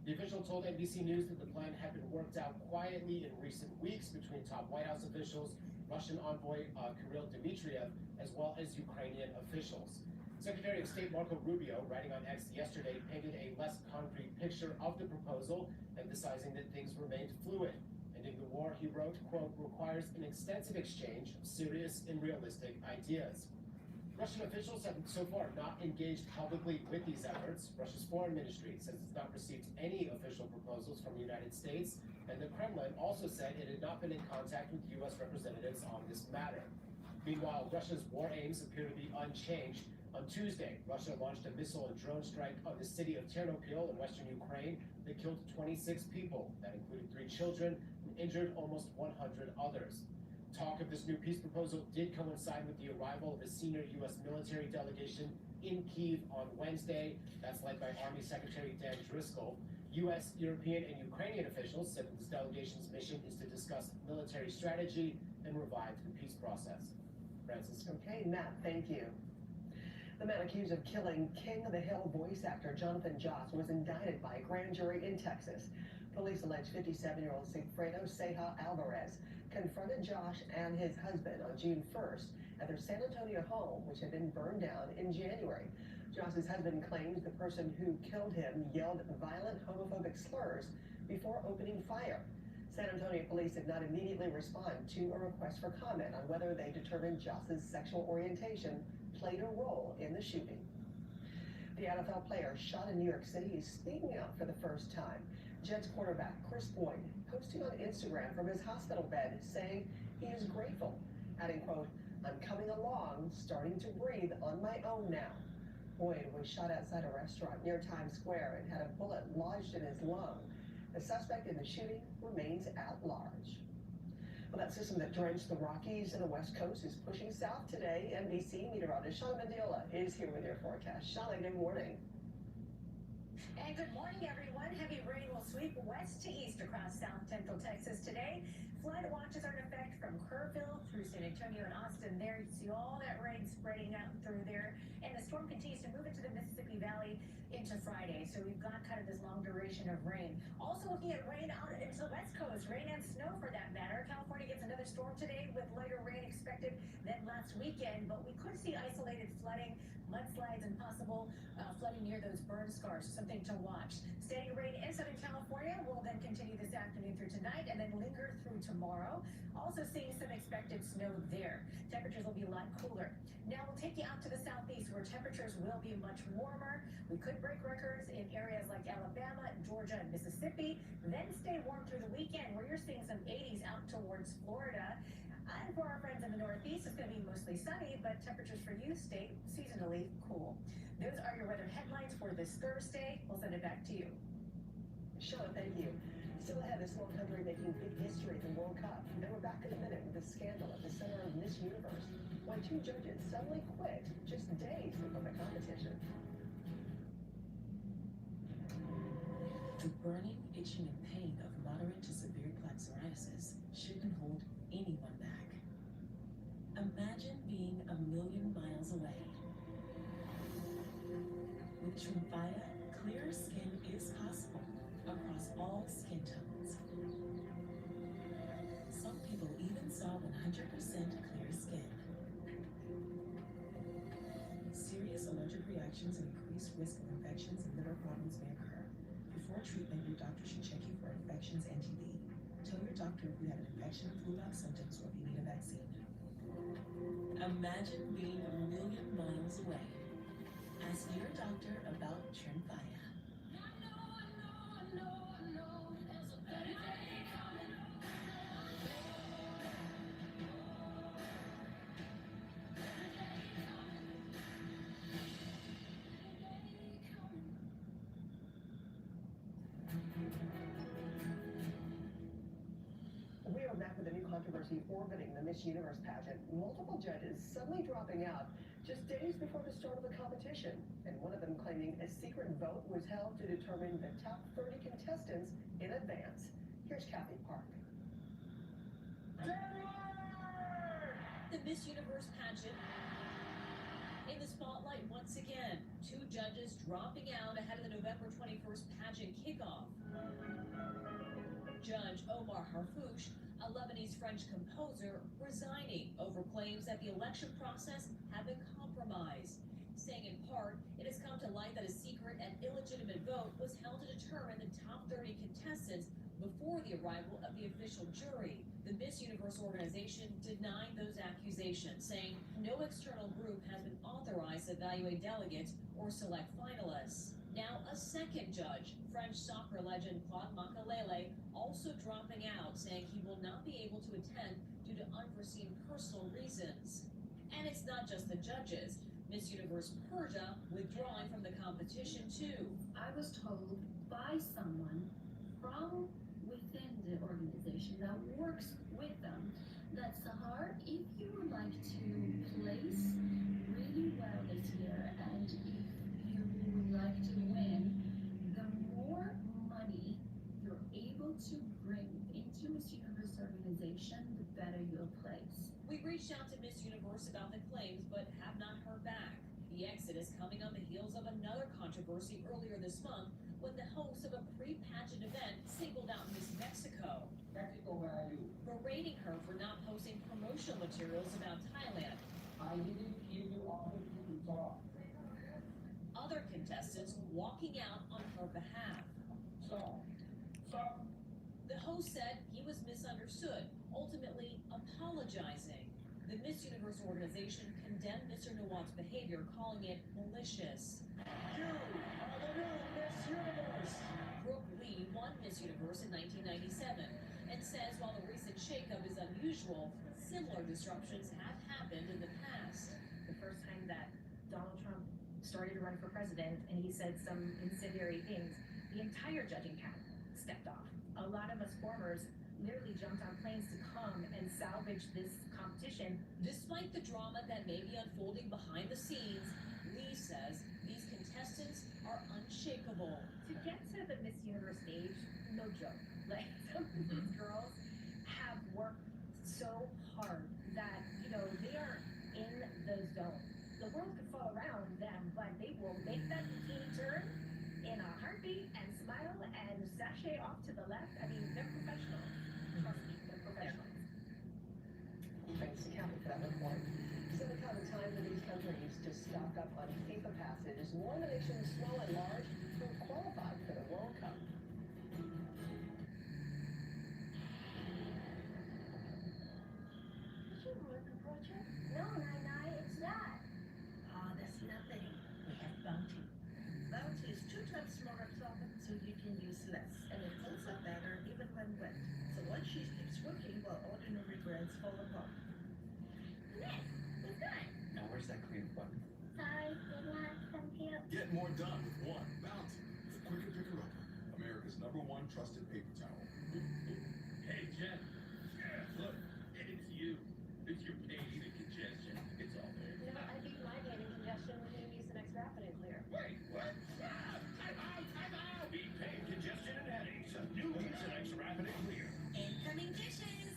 The official told NBC News that the plan had been worked out quietly in recent weeks between top White House officials, Russian envoy Kirill Dmitriev, as well as Ukrainian officials. Secretary of State Marco Rubio, writing on X yesterday, painted a less concrete picture of the proposal, emphasizing that things remained fluid. Ending the war, he wrote, quote, requires an extensive exchange of serious and realistic ideas. Russian officials have so far not engaged publicly with these efforts. Russia's foreign ministry says it's not received any official proposals from the United States, and the Kremlin also said it had not been in contact with U.S. representatives on this matter. Meanwhile, Russia's war aims appear to be unchanged. On Tuesday, Russia launched a missile and drone strike on the city of Ternopil in western Ukraine that killed 26 people. That included 3 children and injured almost 100 others. Talk of this new peace proposal did coincide with the arrival of a senior U.S. military delegation in Kyiv on Wednesday. That's led by Army Secretary Dan Driscoll. U.S., European, and Ukrainian officials said that this delegation's mission is to discuss military strategy and revive the peace process. Francis. Okay, Matt, thank you. The man accused of killing King of the Hill voice actor Jonathan Joss was indicted by a grand jury in Texas. Police allege 57-year-old Sigfredo Ceja Alvarez confronted Josh and his husband on June 1st at their San Antonio home, which had been burned down in January. Josh's husband claims the person who killed him yelled violent homophobic slurs before opening fire. San Antonio police did not immediately respond to a request for comment on whether they determined Josh's sexual orientation played a role in the shooting. The NFL player shot in New York City is speaking out for the first time. Jets quarterback Chris Boyd posting on Instagram from his hospital bed saying he is grateful, adding, quote, I'm coming along, starting to breathe on my own now. Boyd was shot outside a restaurant near Times Square and had a bullet lodged in his lung. The suspect in the shooting remains at large. Well, that system that drenched the Rockies and the West Coast is pushing south today. NBC meteorologist Shauna Mendiola is here with your forecast. Shauna, good morning. And good morning, everyone. Heavy rain will sweep west to east across south central Texas today. Flood watches are in effect from Kerrville through San Antonio and Austin. There you see all that rain spreading out through there. And the storm continues to move into the Mississippi Valley into Friday. So we've got kind of this long duration of rain. Also looking at rain out into the West Coast, rain and snow for that matter. California gets another storm today with lighter rain expected than last weekend, but we could see isolated flooding, mudslides, and possible flooding near those burn scars. Something to watch. Steady rain in Southern California will then continue this afternoon through tonight and then linger through tomorrow. Also seeing some expected snow there. Temperatures will be a lot cooler. Now we'll take you out to the southeast where temperatures will be much warmer. We could break records in areas like Alabama, Georgia, and Mississippi. Then stay warm through the weekend where you're seeing some 80s out towards Florida. And for our friends in the Northeast, it's going to be mostly sunny, but temperatures for you stay seasonally cool. Those are your weather headlines for this Thursday. We'll send it back to you. Shauna, thank you. Still ahead, this small country making big history at the World Cup. And we're back in a minute with the scandal at the center of Miss Universe. Why 2 judges suddenly quit just days before the competition. The burning, itching, and pain of moderate to severe plaque psoriasis shouldn't hold anyone back. Imagine being a million miles away. With Tremfya, clearer skin is possible across all skin tones. Some people even saw 100% clear skin. Serious allergic reactions and increased risk of infections and liver problems may occur. Before treatment, your doctor should check you for infections and TB. Tell your doctor if you have an infection, flu-like symptoms, or if you need a vaccine. Imagine being a million miles away. Ask your doctor about Tremfya. We are back with a new controversy orbiting the Miss Universe pageant. Multiple judges suddenly dropping out just days before the start of the competition, and one of them claiming a secret vote was held to determine the top 30 contestants in advance. Here's Kathy Park. The Miss Universe pageant in the spotlight once again. 2 judges dropping out ahead of the November 21st pageant kickoff. Judge Omar Harfouch, a Lebanese-French composer, resigning over claims that the election process had been compromised, saying in part, it has come to light that a secret and illegitimate vote was held to determine the top 30 contestants before the arrival of the official jury. The Miss Universe organization denied those accusations, saying no external group has been authorized to evaluate delegates or select finalists. Now, a second judge, French soccer legend Claude Makelele, also dropping out, saying he will not be able to attend due to unforeseen personal reasons. And it's not just the judges. Miss Universe Persia withdrawing from the competition too. I was told by someone from within the organization that works with them that Sahar, if you would like to place really well this year and if you would like to win, the more money you're able to bring into Miss Universe organization, the better you'll place. We reached out to Miss Universe about the claims, but have not heard back. The exit is coming on the heels of another controversy earlier this month when the host of a pre-pageant event singled out Miss Mexico, berating her for not posting promotional materials about Thailand. I didn't give you opportunity to talk. Other contestants walking out on her behalf. Stop. The host said he was misunderstood, ultimately apologizing. The Miss Universe organization condemned Mr. Nawaz's behavior, calling it malicious. You are the new Miss Universe. Brooke Lee won Miss Universe in 1997 and says while the recent shakeup is unusual, similar disruptions have happened in the past. The first time that Donald Trump started to run for president and he said some incendiary things, the entire judging panel stepped off. A lot of us formers literally jumped on planes to come and salvage this competition. Despite the drama that may be unfolding behind the scenes, Lee says these contestants are unshakable. To get to the Miss Universe stage, no joke. Like, some of these girls have worked so hard that, you know, they are in the zone. The world could fall around them, but they will make that bikini turn in a heartbeat and smile and sashay off to the left. I mean, they're professional. Trust me, they're professionals. Thanks to Kathy for that report. So the kind of time for these countries to stock up on FIFA passes, more nations, small and large, who qualified for the World Cup. Did you work a project? No, Nai, it's not. Ah, that's nothing. We have Bounty. Bounty is 2 times smaller solvent, so you can use less, and it holds up better even when wet. So one sheet keeps working while ordinary brands fall apart. Yes, it's done. Now where's that clear button? Sorry, did not compute. Get more done with one Bounty. The quicker picker-upper. America's #1 trusted paper towel. Hey, Jen. Yeah, look, it's you. It's your pain and congestion. It's all there. You know, I beat my pain and congestion with giving you some extrapid and clear. Wait, what? Ah, time out. Beat pain, congestion, and headaches. A new Mucinex Rapid and Clear. Incoming dishes!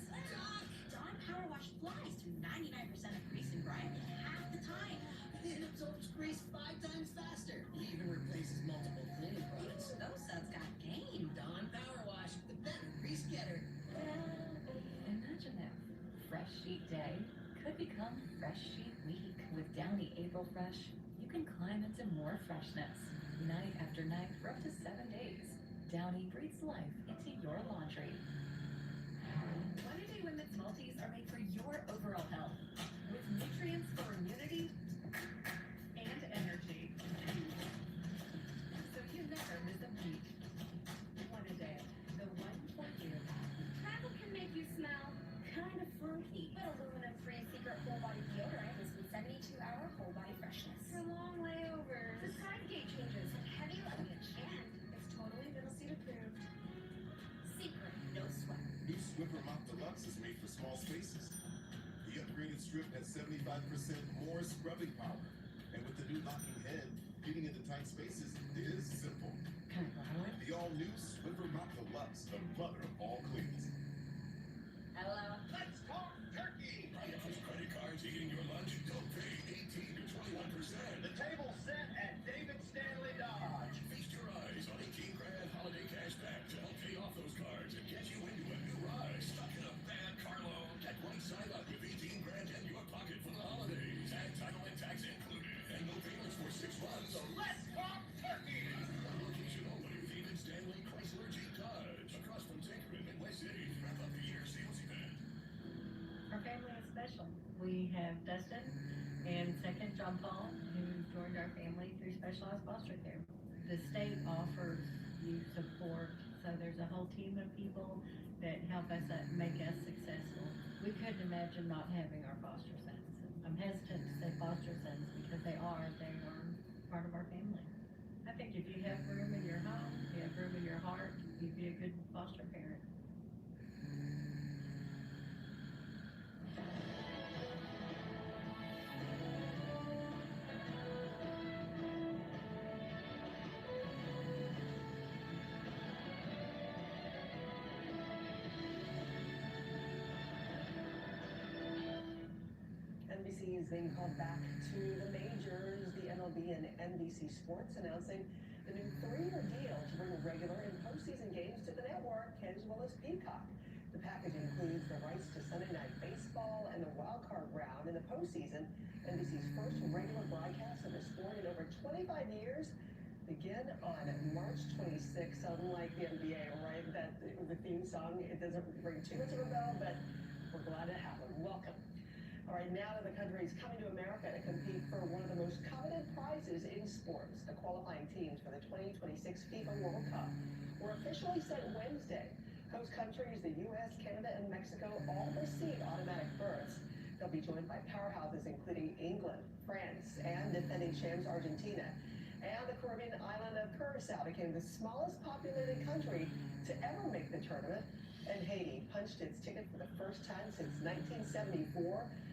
Dawn Power Wash flies through 99% of grease and grime in half the time. It absorbs grease 5 times faster. It even replaces multiple cleaning products. Those suds got game. Dawn Power Wash, the better grease getter. Imagine that Fresh Sheet Day could become Fresh Sheet Week. With Downy April Fresh, you can climb into more freshness. Night after night for up to 7 days. Downy breathes life into your laundry. Modern-Day Women's Multis are made for your overall health, with nutrients for immunity and energy. company. But aluminum-free Secret Whole Body Deodorant is with 72-hour whole body freshness. For long layovers. For side gate changes. Heavy luggage. And it's totally middle seat approved. Secret, no sweat. New Swiffer Mop Deluxe is made for small spaces. The upgraded strip has 75% more scrubbing power. And with the new locking head, getting into tight spaces is simple. Can I borrow it? The all-new Swiffer Mop Deluxe, the mother of all cleans. Hello? Let's talk turkey! IFS credit cards eating your lunch? Don't pay 18 to 21%. The table's set at David Stanley Dodge. Feast your eyes on 18 grand holiday cash back to help pay off those cards and get you into a new ride. Stuck in a bad car loan? Get one side up with 18 grand in your pocket for the holidays. Tag, title, and tax included. And no payments for 6 months. So let's talk turkey! Location only. David Stanley Chrysler Jeep Dodge. Across from Tinker in Midway City. Wrap up the year sales event. Our family is special. We have Dustin and second John Paul, who joined our family through specialized foster care. The state offers youth support, so there's a whole team of people that help us make us successful. We couldn't imagine not having our foster sons. I'm hesitant to say foster sons because they are part of our family. I think if you have room in your home, if you have room in your heart, you'd be a good foster parent. NBC is being called back to the majors, the MLB and NBC Sports announcing the new 3-year deal to bring regular and postseason games to the network as well as Peacock. The package includes the rights to Sunday Night Baseball and the wild card round in the postseason. NBC's first regular broadcast of the sport in over 25 years begin on March 26th. Unlike the NBA, right? That the theme song, it doesn't ring too much of a bell, but we're glad to have them. Welcome. All right, now that the country is coming to America to compete for one of the most coveted prizes in sports, the qualifying teams for the 2026 FIFA World Cup were officially set Wednesday. Host countries, the U.S., Canada, and Mexico all received automatic berths. They'll be joined by powerhouses including England, France, and defending champs Argentina. And the Caribbean island of Curacao became the smallest populated country to ever make the tournament. And Haiti punched its ticket for the first time since 1974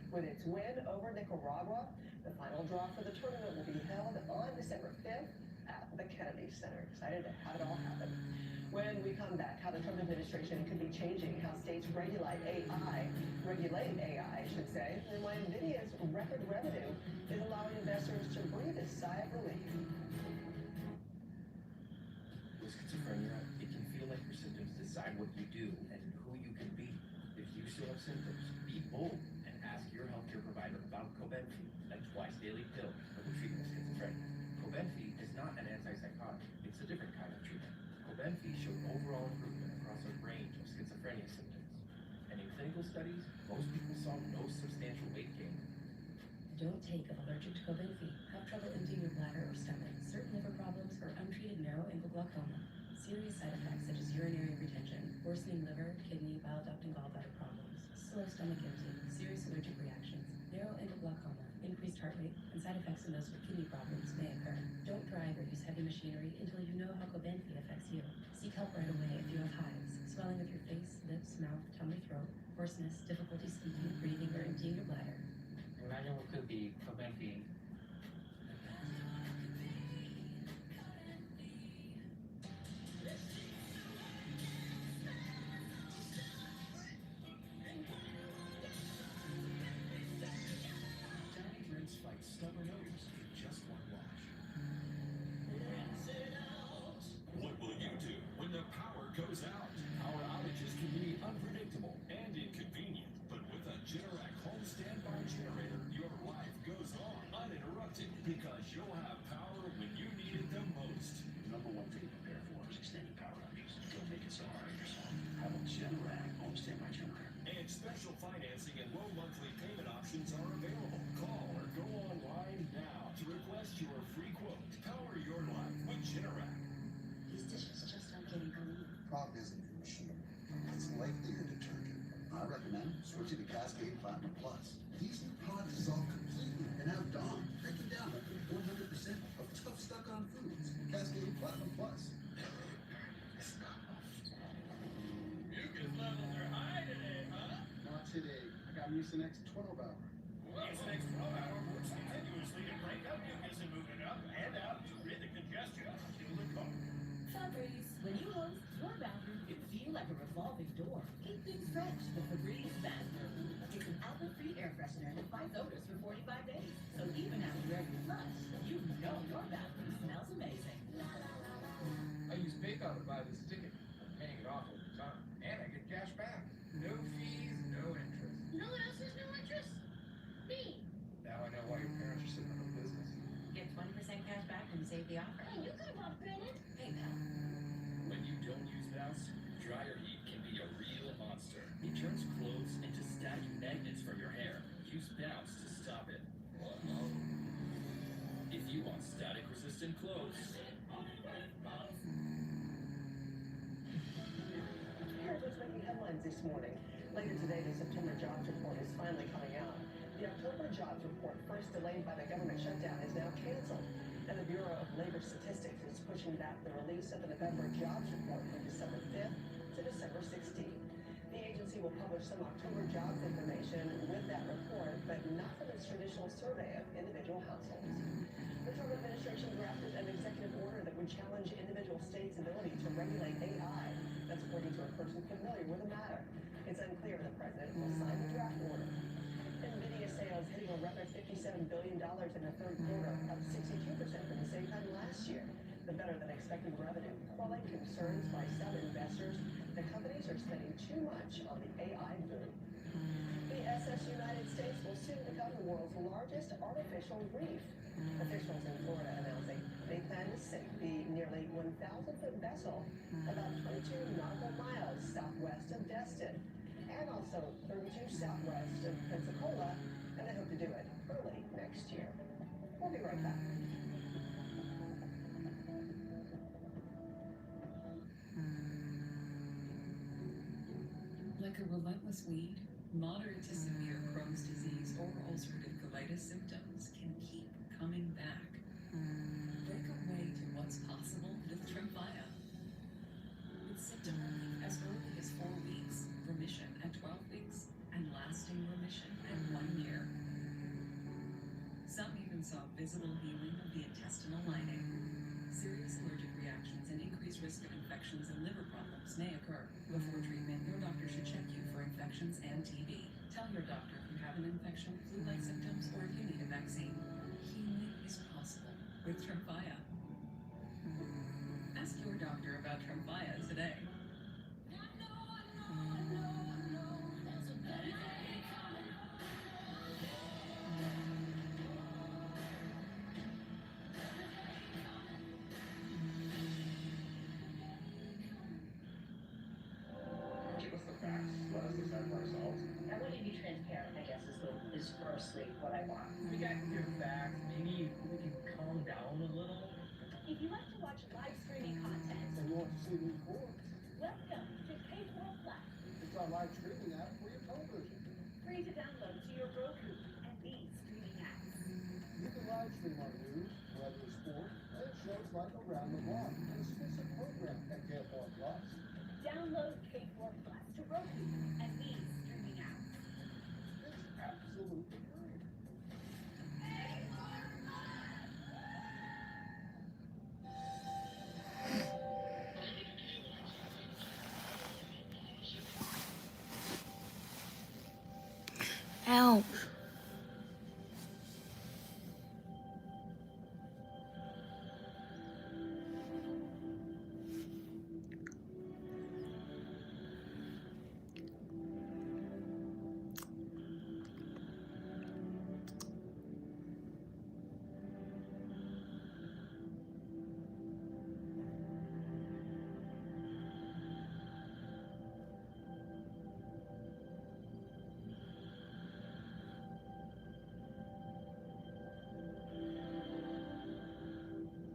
with its win over Nicaragua. The final draw for the tournament will be held on December 5th at the Kennedy Center. Excited to have it all happen. When we come back, how the Trump administration could be changing how states regulate AI, I should say, and why NVIDIA's record revenue is allowing investors to breathe a sigh of relief. With schizophrenia, it can feel like your symptoms decide what you do and who you can be. If you still have symptoms, be bold and ask your healthcare provider about Cobenfy, a twice-daily pill for the treatment of schizophrenia. Cobenfy is not an antipsychotic. It's a different kind of treatment. Cobenfy showed overall improvement across a range of schizophrenia symptoms. And in clinical studies, most people saw no substantial weight gain. Don't take if allergic to Cobenfy. Have trouble emptying your bladder or stomach, certain liver problems, or untreated narrow-angle glaucoma. Serious side effects such as urinary retention, worsening liver, kidney, bile duct, and gallbladder problems, slow stomach emptying, serious allergic reactions, narrow-angle glaucoma, increased heart rate, and side effects in those with kidney problems may occur. Don't drive or use heavy machinery until you know how Cobenfy affects you. Seek help right away if you have hives, swelling of your face, lips, mouth, tongue, or throat, hoarseness, difficulty speaking, breathing, or emptying your bladder. Imagine what could be Cobenfy. Fight stubborn odors in just one wash. What will you do when the power goes out? Power outages can be unpredictable and inconvenient, but with a Generac home standby generator, your life goes on uninterrupted because you'll have power when you need it the most. Number one thing to prepare for is extended power outages. Don't make it so hard on yourself. Have a Generac home standby generator. And special financing and low monthly payment options are available. Call or go online now to request your free quote. Power your life with Generac. These dishes just aren't getting clean. Problem isn't your machine. It's likely your detergent. I I recommend switching to Cascade Platinum Plus. These new products dissolve completely and have Dawn breaking down up to 100% of tough stuck-on foods. Cascade Platinum Plus. Mucus levels are high today, huh? Not today. I got Mucinex 12 hour. Mucinex 12 hour works continuously to break up mucus and move it up and out to rid the congestion until the car. Febreze. When you host, your bathroom can feel like a revolving door. Keep things fresh with Febreze bathroom. It's an outlet-free air freshener that fights odors for 45 days. So even after every flush, you know your bathroom smells amazing. I use PayPal to buy this ticket. I'm paying it off over time. And I get cash back. No fees, no interest. You know what else has no interest? Me. Now I know why your parents are sitting on the business. Get 20% cash back when you save the offer. Hey, you could have bought credit. PayPal. When you don't use Bounce, dryer heat can be a real monster. It turns clothes into static magnets for your hair. Use Bounce to stop it. If you want static-resistant clothes, Here's what's making headlines this morning. Later today, the September jobs report is finally coming out. The October jobs report, first delayed by the government shutdown, is now canceled. And the Bureau of Labor Statistics is pushing back the release of the November jobs report from December 5th to December 16th. The agency will publish some October jobs information with that report, but not from its traditional survey of individual households. The Trump administration drafted an executive order that would challenge individual states' ability to regulate AI. That's according to a person familiar with the matter. It's unclear if the president will sign the draft order. NVIDIA sales hitting a record $57 billion in the third quarter, up 62% from the same time last year. The better-than-expected revenue quelling concerns by some investors that companies are spending too much on the AI boom. The SS United States will soon become the world's largest artificial reef. Officials in Florida announcing they plan to sink the nearly 1,000-foot vessel about 22 nautical miles southwest of Destin, and also 32 southwest of Pensacola, and they hope to do it early next year. We'll be right back. Like a relentless weed, moderate to severe Crohn's disease or ulcerative colitis symptoms can keep coming back. Break away to what's possible with Tremfya. With symptom relief as early as 4 weeks, remission at 12 weeks, and lasting remission at 1 year. Some even saw visible healing of the intestinal lining. Serious allergic reactions and increased risk of infections and liver problems may occur. Before treatment, your doctor should check you for infections and TB. Tell your doctor if you have an infection, flu-like symptoms, or if you need a vaccine. Healing is possible with Tremfya. Ask your doctor about Tremfya today. Give us the facts. Let us decide for ourselves. I want you to be transparent, I guess, is firstly what I want. We got your facts. Maybe we can calm down a little. If you like to watch live streaming content, And you want to see me before? welcome to K12 Plus. It's our live streaming app for your television. Free to download to your Roku and these streaming apps. You can live stream our news, weather, sport, and shows like Around the Block, an exclusive program at K12 Plus. Download K12 Plus to Roku and these streaming apps. It's absolutely free. Ouch.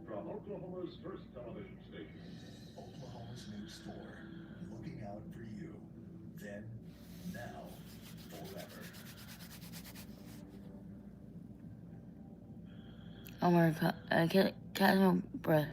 From Oklahoma's first television station. Oklahoma's new store, looking out for you. Then, now, forever. Oh my God, I can't catch my breath.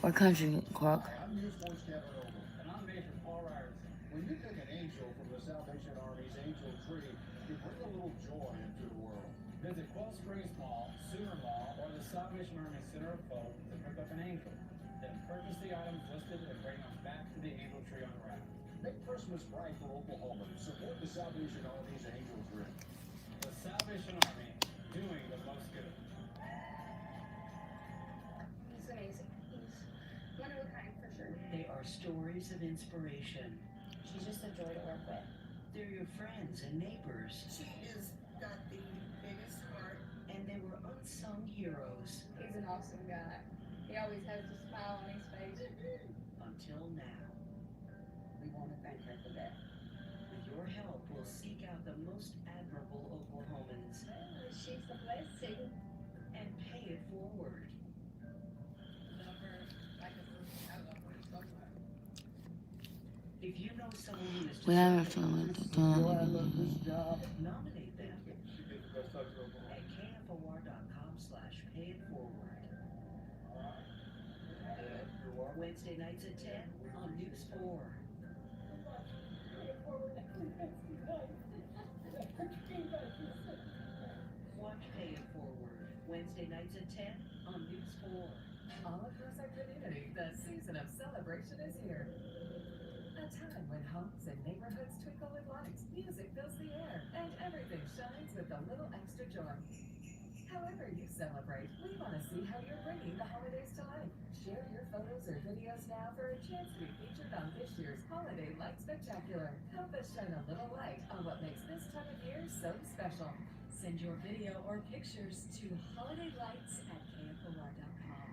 What country, Clark? I'm News Force Kevin Ogle. And I'm Major Paul Ryerson. When you pick an angel from the Salvation Army's angel tree, you bring a little joy into the world. Visit Quell Springs Mall, Sooner Mall, or the Salvation Army Center of Hope to pick up an angel. Then purchase the items listed and bring them back to the angel tree on route. Make Christmas bright for Oklahomans. Support the Salvation Army's angel tree. The Salvation Army, doing the most good. He's amazing. He's one of a kind for sure. They are stories of inspiration. She's just a joy to work with. They're your friends and neighbors. She is got the biggest heart. And they were unsung heroes. He's an awesome guy. He always has a smile on his face. Until now. We want to thank her for that. With your help, we'll seek out the most admirable Oklahomans. She's a blessing. And pay it forward. If you know someone who is We have deserving, to nominate them at kfor.com/payitforward. Wednesday nights at 10 on News 4. Watch Pay It Forward, Wednesday nights at 10 on News 4. All across our community, the season of celebration is here. A time when homes and neighborhoods twinkle with lights, music fills the air, and everything shines with a little extra joy. However you celebrate, we want to see how you're bringing the holidays to life. Share your photos or videos now for a chance to be featured on this year's Holiday Light Spectacular. Help us shine a little light on what makes this time of year so special. Send your video or pictures to holidaylights@kfor.com.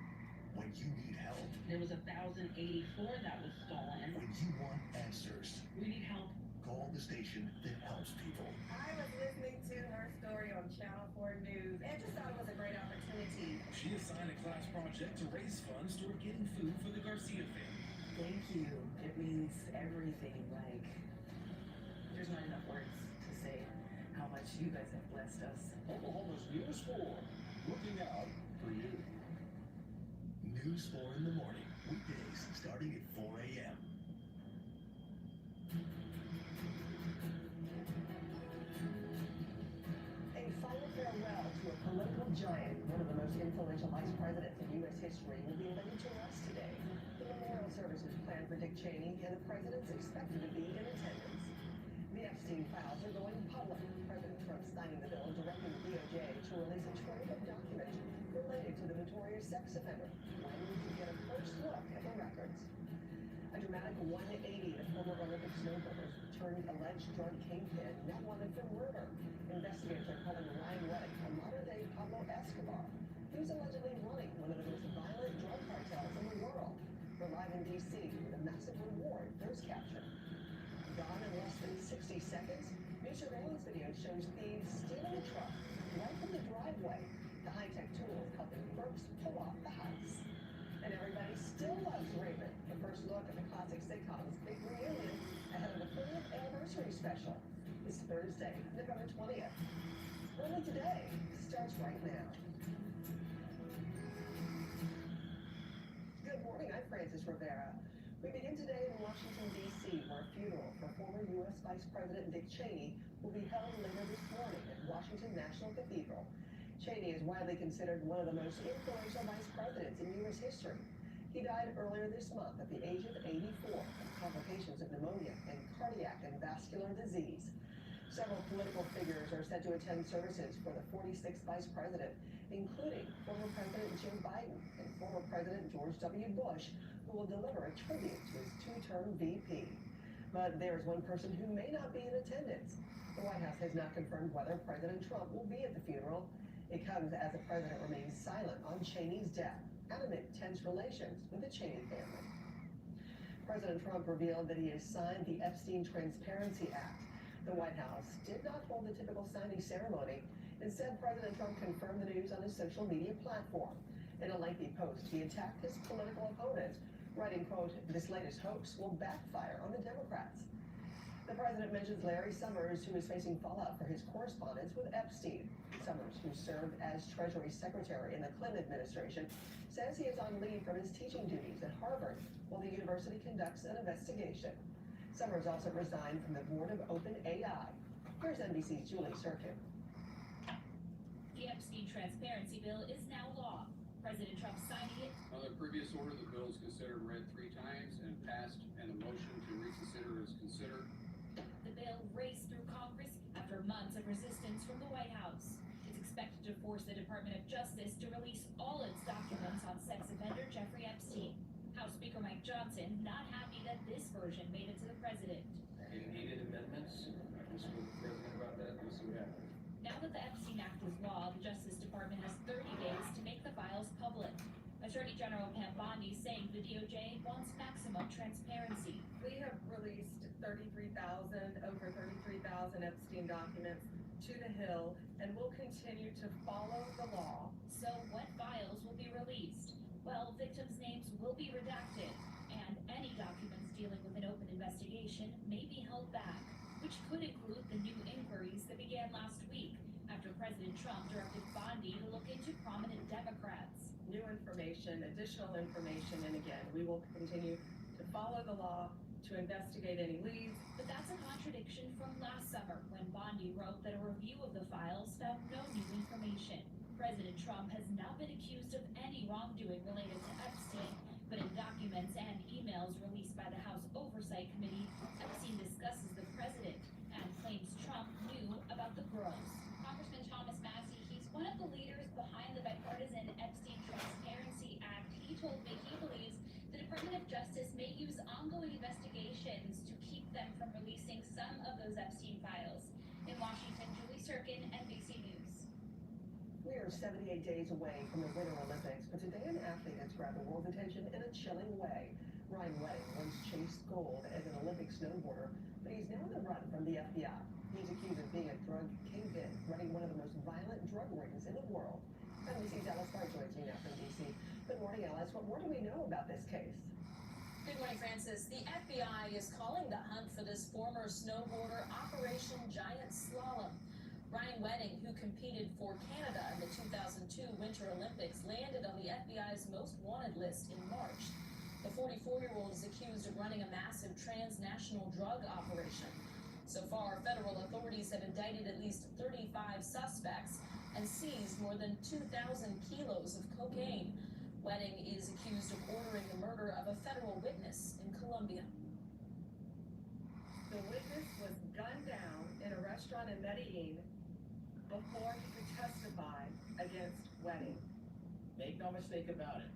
When you need help. There was 1,084 that was stolen. When you want answers. We need help. Call the station that helps people. I was listening to her story on Channel 4 News and just thought it was a great opportunity. She assigned a class project to raise funds toward getting food for the Garcia family. Thank you. It means everything. Like, there's not enough words to say how much you guys have blessed us. Oklahoma's News 4, looking out for you. News 4 in the morning, weekdays starting at 4 a.m. A final farewell to a political giant, one of the most influential vice presidents in U.S. history, will be laid to rest today. The memorial service is planned for Dick Cheney, and the president's expected to be in attendance. The Epstein files are going public. President Trump signing the bill directing the DOJ to release a trove of documents related to the notorious sex offender. When did you get a first look at the records? A dramatic 180 to former Olympic snowboarders turned alleged drug kingpin, now wanted for murder. Investigators are calling Ryan Reddick a modern-day Pablo Escobar. He was allegedly running one of the most violent drug cartels in the world. We're live in D.C. with a massive reward for his capture. Gone in less than 60 seconds, new surveillance video shows thieves stealing a truck right from the driveway. The high-tech tools helping folks pull off the house. And everybody still loves Raymond. The first look at the classic sitcom's big reunion ahead of the 40th anniversary special is Thursday, November 20th. Early today starts right now. Good morning, I'm Frances Rivera. We begin today in Washington, D.C., where a funeral for former U.S. Vice President Dick Cheney will be held later this morning at Washington National Cathedral. Cheney is widely considered one of the most influential vice presidents in U.S. history. He died earlier this month at the age of 84 of complications of pneumonia and cardiac and vascular disease. Several political figures are set to attend services for the 46th vice president, including former President Joe Biden and former President George W. Bush, who will deliver a tribute to his two-term VP. But there's one person who may not be in attendance. The White House has not confirmed whether President Trump will be at the funeral. It comes as the president remains silent on Cheney's death and amid tense relations with the Cheney family. President Trump revealed that he has signed the Epstein Transparency Act. The White House did not hold the typical signing ceremony. Instead, President Trump confirmed the news on his social media platform. In a lengthy post, he attacked his political opponents, writing, quote, "This latest hoax will backfire on the Democrats." The president mentions Larry Summers, who is facing fallout for his correspondence with Epstein. Summers, who served as Treasury Secretary in the Clinton administration, says he is on leave from his teaching duties at Harvard while the university conducts an investigation. Summers also resigned from the board of OpenAI. Here's NBC's Julie Sirkin. The Epstein transparency bill is now law. President Trump signing it. On the previous order, the bill is considered read 3 times and passed, and a motion to reconsider is considered. The bill raced through Congress after months of resistance from the White House. It's expected to force the Department of Justice to release all its documents on sex offender Jeffrey Epstein. House Speaker Mike Johnson not happy that this version made it to the president. It needed amendments. I can speak with the president about that. We'll see what happens. Now that the Epstein Act is law, the Justice Department has 30 days to make the files public. Attorney General Pam Bondi saying the DOJ wants maximum transparency. We have released over 33,000 Epstein documents to the Hill, and we'll continue to follow the law. So what files will be released? Well, victims' names will be redacted, and any documents dealing with an open investigation may be held back, which could include the new inquiries that began last week after President Trump directed Bondi to look into prominent Democrats. New information, additional information, and again, we will continue to follow the law, to investigate any leads. But that's a contradiction from last summer when Bondi wrote that a review of the files found no new information. President Trump has not been accused of any wrongdoing related to Epstein, but in documents and emails released by the House Oversight Committee, Epstein discusses the president and claims Trump knew about the girls. Congressman Thomas Massey, he's one of the leaders behind the bipartisan Epstein Transparency Act. He told me he believes the Department of Justice may use ongoing investigations to keep them from releasing some of those Epstein files. In Washington, Julie Sirkin, NBC News. We are 78 days away from the Winter Olympics, but today an athlete has grabbed the world's attention in a chilling way. Ryan Wedding once chased gold as an Olympic snowboarder, but he's now on the run from the FBI. He's accused of being a drug kingpin, running one of the most violent drug rings in the world. NBC's Alice Barr joins me now from D.C. Good morning, Alice. What more do we know about this case? Good morning, Francis. The FBI is calling the hunt for this former snowboarder Operation Giant Slalom. Ryan Wedding, who competed for Canada in the 2002 Winter Olympics, landed on the FBI's most wanted list in March. The 44-year-old is accused of running a massive transnational drug operation. So far, federal authorities have indicted at least 35 suspects and seized more than 2,000 kilos of cocaine. Wedding is accused of ordering the murder of a federal witness in Colombia. The witness was gunned down in a restaurant in Medellin before he could testify against Wedding. Make no mistake about it,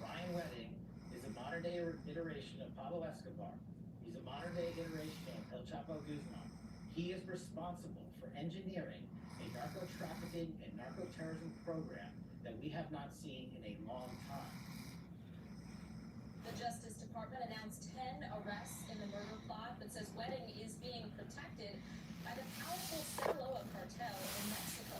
Ryan Wedding is a modern-day iteration of Pablo Escobar. He's a modern-day iteration of El Chapo Guzman. He is responsible for engineering a narco-trafficking and narco-terrorism program that we have not seen in a long time. The Justice Department announced 10 arrests in the murder plot, but says Wedding is being protected by the powerful Sinaloa cartel in Mexico.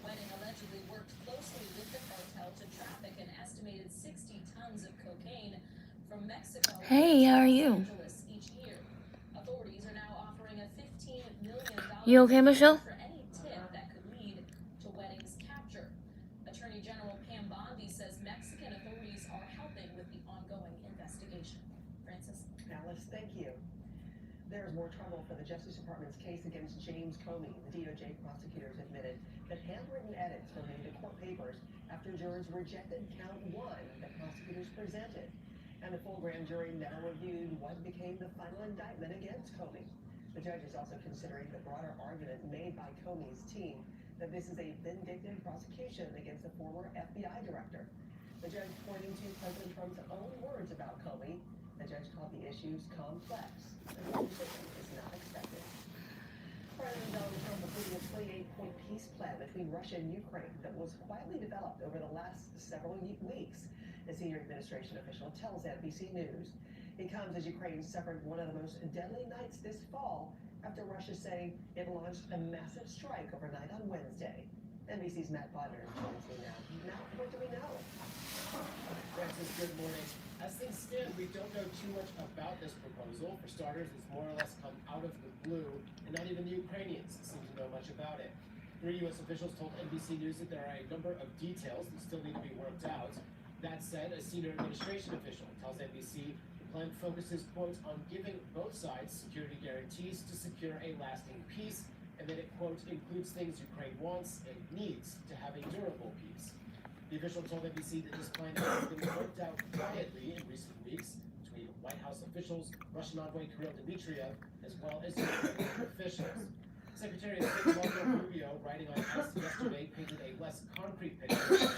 Wedding allegedly worked closely with the cartel to traffic an estimated 60 tons of cocaine from Mexico Hey, how are to you? Los Angeles each year. Authorities are now offering a $15 million You okay, Michelle? for any tip that could lead to Wedding's capture. Attorney General Pam Bondi says Mexican authorities are helping with the ongoing investigation. Francis? Alice, thank you. There is more trouble for the Justice Department's case against James Comey. The DOJ prosecutors admitted that handwritten edits were made to court papers after jurors rejected count 1 that prosecutors presented. And the full grand jury now reviewed what became the final indictment against Comey. The judge is also considering the broader argument made by Comey's team that this is a vindictive prosecution against the former FBI director. The judge pointing to President Trump's own words about Comey. The judge called the issues complex. The decision is not expected. President Donald Trump approving a 28-point peace plan between Russia and Ukraine that was quietly developed over the last several weeks. A senior administration official tells NBC News. It comes as Ukraine suffered one of the most deadly nights this fall after Russia saying it launched a massive strike overnight on Wednesday. NBC's Matt Bodner joins me now. Matt, what do we know? Francis, good morning. As things stand, we don't know too much about this proposal. For starters, it's more or less come out of the blue, and not even the Ukrainians seem to know much about it. 3 U.S. officials told NBC News that there are a number of details that still need to be worked out. That said, a senior administration official tells NBC the plan focuses, quote, on giving both sides security guarantees to secure a lasting peace, and that it, quote, includes things Ukraine wants and needs to have a durable peace. The official told NBC that this plan has been worked out quietly in recent weeks between White House officials, Russian envoy Kirill Dmitriev, as well as Ukrainian officials. Secretary of State Marco Rubio, writing on X yesterday, painted a less concrete picture,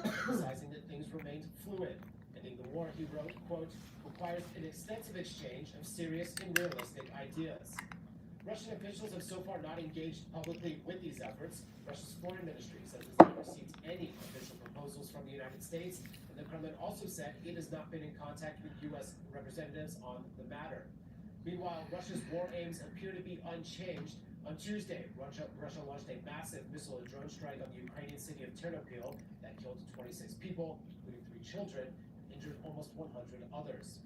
emphasizing that things remained fluid. Ending the war, he wrote, quote, requires an extensive exchange of serious and realistic ideas. Russian officials have so far not engaged publicly with these efforts. Russia's foreign ministry says it's not received any official proposals from the United States, and the Kremlin also said it has not been in contact with U.S. representatives on the matter. Meanwhile, Russia's war aims appear to be unchanged. On Tuesday, Russia launched a massive missile and drone strike on the Ukrainian city of Turrobiartes that killed 26 people, including 3 children, and injured almost 100 others.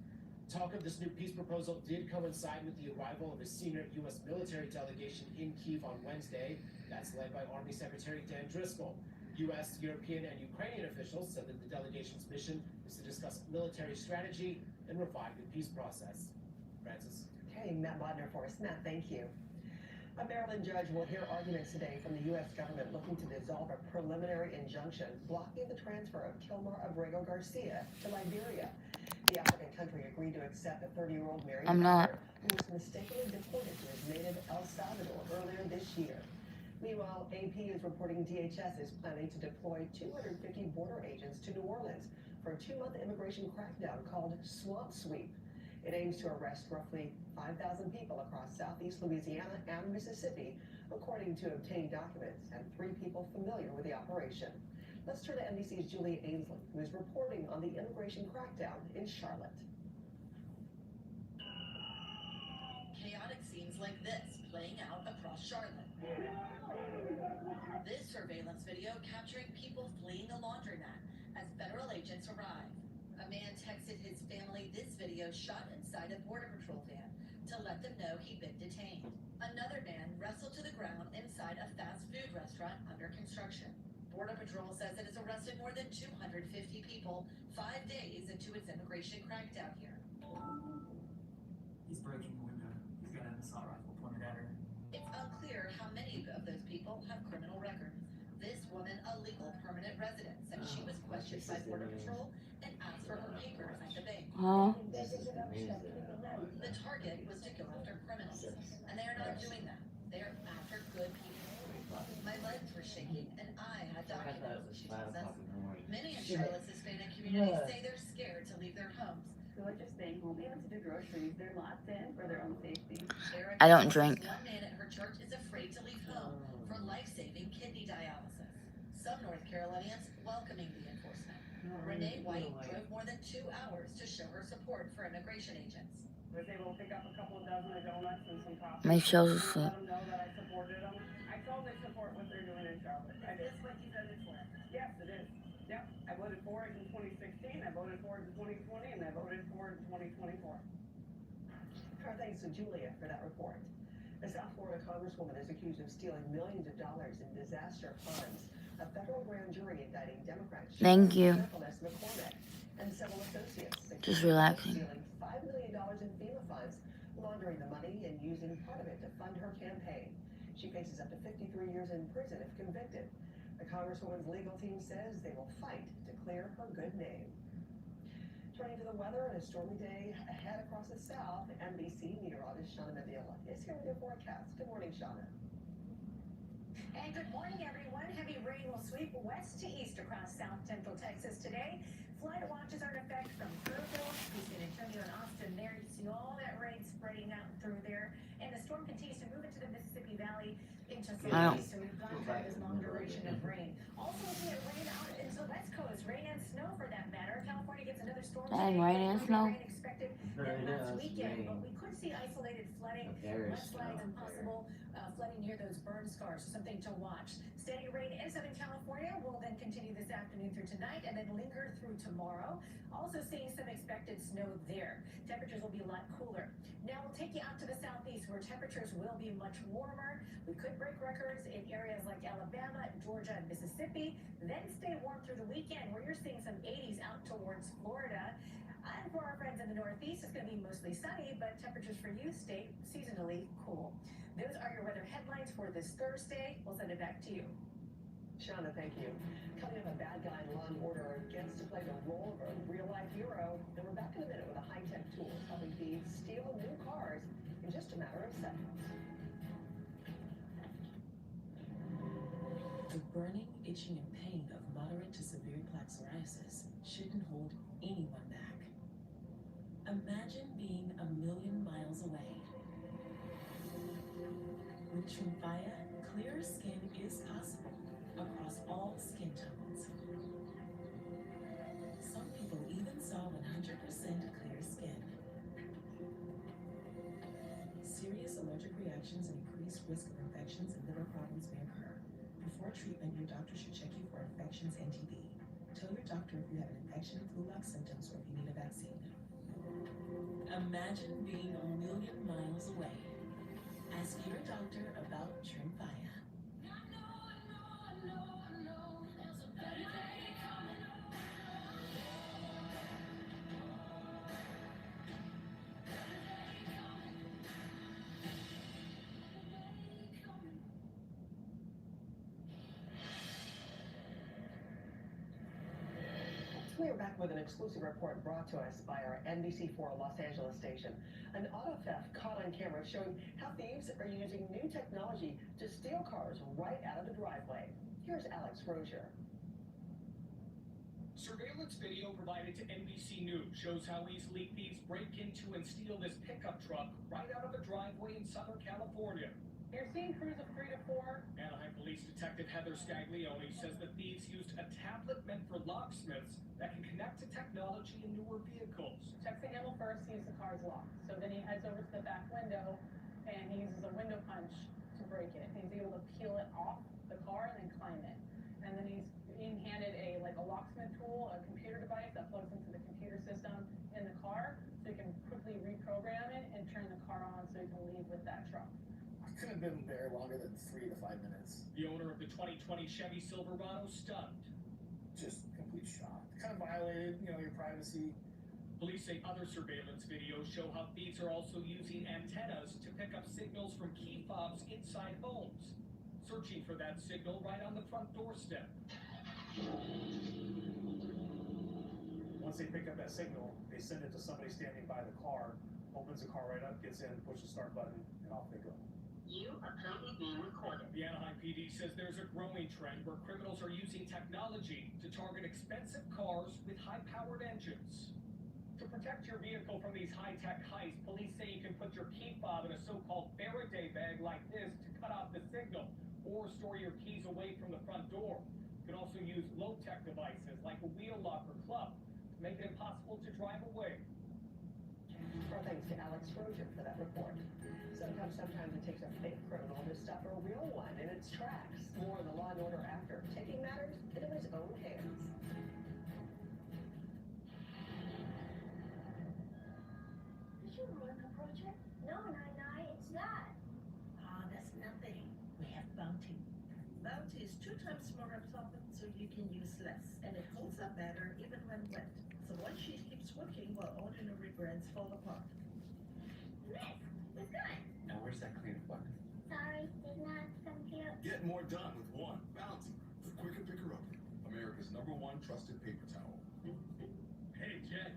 Talk of this new peace proposal did coincide with the arrival of a senior U.S. military delegation in Kyiv on Wednesday. That's led by Army Secretary Dan Driscoll. U.S., European, and Ukrainian officials said that the delegation's mission is to discuss military strategy and revive the peace process. Francis. Okay, Matt Bodner for us. Matt, thank you. A Maryland judge will hear arguments today from the U.S. government looking to dissolve a preliminary injunction blocking the transfer of Kilmar Abrego Garcia to Liberia. The African country agreed to accept a 30-year-old married father who was mistakenly deported to his native El Salvador earlier this year. Meanwhile, AP is reporting DHS is planning to deploy 250 border agents to New Orleans for a 2-month immigration crackdown called Swamp Sweep. It aims to arrest roughly 5,000 people across southeast Louisiana and Mississippi, according to obtained documents and 3 people familiar with the operation. Let's turn to NBC's Julia Ainsley, who is reporting on the immigration crackdown in Charlotte. Chaotic scenes like this playing out across Charlotte. This surveillance video capturing people fleeing a laundromat as federal agents arrive. A man texted his family this video shot inside a Border Patrol van to let them know he'd been detained. Another man wrestled to the ground inside a fast food restaurant under construction. Border Patrol says it has arrested more than 250 people 5 days into its immigration crackdown here. He's breaking the window. He's got an assault rifle pointed at her. It's unclear how many of those people have criminal records. This woman, a legal permanent resident, said she was questioned by Border Patrol and asked for her papers at the bank. The target was to go after criminals, and they are not doing that. They are after good people. My legs were shaking, and I had documents, she tells us. Many in Charlotte's Hispanic community say they're scared to leave their homes. Feel like just staying home, even to do groceries. They're locked in for their own safety. I don't drink. One man at her church is afraid to leave home for life-saving kidney dialysis. Some North Carolinians welcoming the enforcement. Renee White drove more than 2 hours to show her support for immigration agents. I was able to pick up a couple of dozen of donuts and some coffee. My show's let them know that I supported them. I totally support what they're doing in Charlotte. Is this what you voted for? Yes, it is. Yep, I voted for it in 2016, I voted for it in 2020, and I voted for it in 2024. Our thanks to Julia for that report. A South Florida congresswoman is accused of stealing millions of dollars in disaster funds. A federal grand jury indicting Democrats Thank you. McCormick and several associates. Just relaxing. Stealing $5 million in FEMA funds, laundering the money, and using part of it to fund her campaign. She faces up to 53 years in prison if convicted. The congresswoman's legal team says they will fight to clear her good name. Turning to the weather, and a stormy day ahead across the south, NBC meteorologist Shauna Medela is here with your forecast. Good morning, Shauna. And good morning, everyone. Heavy rain will sweep west to east across south central Texas today. Flood watches are in effect from Kerrville to San Antonio and Austin. There you see all that rain spreading out through there. And the storm continues to move into the Mississippi Valley into Sunday, so we've gone through this long duration of rain. Also looking at rain out into the west coast, rain and snow for that matter. California gets another storm today. Rain and snow. Rain expected last weekend, but we could could see isolated flooding, mudslides possible, flooding near those burn scars, something to watch. Steady rain in Southern California will then continue this afternoon through tonight and then linger through tomorrow. Also seeing some expected snow there. Temperatures will be a lot cooler. Now we'll take you out to the southeast where temperatures will be much warmer. We could break records in areas like Alabama, Georgia, and Mississippi. Then stay warm through the weekend where you're seeing some 80s out towards Florida. And for our friends in the Northeast, it's going to be mostly sunny, but temperatures for you stay seasonally cool. Those are your weather headlines for this Thursday. We'll send it back to you. Shauna, thank you. Coming up, a bad guy in Law & Order gets to play the role of a real-life hero. And we're back in a minute with a high-tech tool helping thieves steal new cars in just a matter of seconds. The burning, itching, and pain of moderate to severe plaque psoriasis shouldn't hold anyone back. Imagine being 1,000,000 miles away. With Tremfya, clearer skin is possible across all skin tones. Some people even saw 100% clear skin. Serious allergic reactions and increased risk of infections and liver problems may occur. Before treatment, your doctor should check you for infections and TB. Tell your doctor if you have an infection, flu-like symptoms, or if you need a vaccine. Imagine being 1,000,000 miles away. Ask your doctor about Tremfya. We are back with an exclusive report brought to us by our NBC4 Los Angeles station. An auto theft caught on camera showing how thieves are using new technology to steal cars right out of the driveway. Here's Alex Rozier. Surveillance video provided to NBC News shows how easily thieves break into and steal this pickup truck right out of a driveway in Southern California. You're seeing crews of 3 to 4. Anaheim Police Detective Heather Scaglione says the thieves used a tablet meant for locksmiths that can connect to technology in newer vehicles. Checks the handle first, sees the car's locked. So then he heads over to the back window and he uses a window punch to break it. He's able to peel it off the car and then climb it. And then he's being handed a locksmith tool, a computer device that plugs into the computer system in the car, so he can quickly reprogram it and turn the car on so he can leave with that truck. I couldn't have been there longer than 3 to 5 minutes. The owner of the 2020 Chevy Silverado stunned. Just complete shock. Kind of violated, your privacy. Police say other surveillance videos show how thieves are also using antennas to pick up signals from key fobs inside homes, searching for that signal right on the front doorstep. Once they pick up that signal, they send it to somebody standing by the car, opens the car right up, gets in, pushes the start button, and off they go. You are currently being recorded. The Anaheim PD says there's a growing trend where criminals are using technology to target expensive cars with high-powered engines. To protect your vehicle from these high-tech heists, police say you can put your key fob in a so-called Faraday bag like this to cut off the signal, or store your keys away from the front door. You can also use low-tech devices like a wheel lock or club to make it impossible to drive away. Our thanks to Alex Rozier for that report. Sometimes it takes a fake criminal to stop a real one in its tracks. More on the Law & Order after taking matters into his own hands. Did you ruin the project? No, Nai, it's that. That's nothing. We have Bounty. Bounty is 2 times more absorbent, so you can use less, and it holds up better even when wet. So one sheet keeps working while ordinary brands fall apart. Nice. It's good. Now where's that clear button? Sorry, did not compute. Get more done with one. Bounty, the quicker picker-up. America's #1 trusted paper towel. Hey, Jack.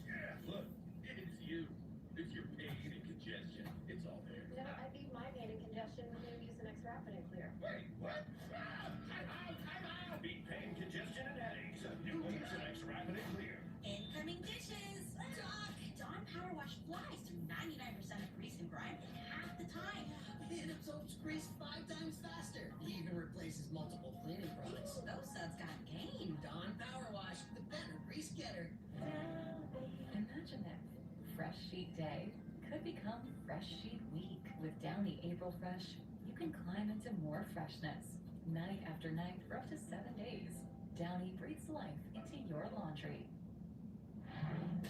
Yeah, look, it's you. It's your pain and congestion. It's all there. No, I beat my pain and congestion when you use an X-Rapid and Clear. Wait, what? Time out! Beat pain, congestion, and headaches. New Mucinex Rapid and Clear. Incoming dishes! Doc! Dawn Power Wash flies through 99% of grease and grime in half the time. It absorbs grease 5 times faster. It even replaces multiple cleaning products. Those suds got game. Dawn Power Wash, the better grease getter. Imagine that fresh sheet day could could become Fresh Sheet Week. With Downy April Fresh, you can climb into more freshness. Night after night for up to 7 days. Downy breathes life into your laundry.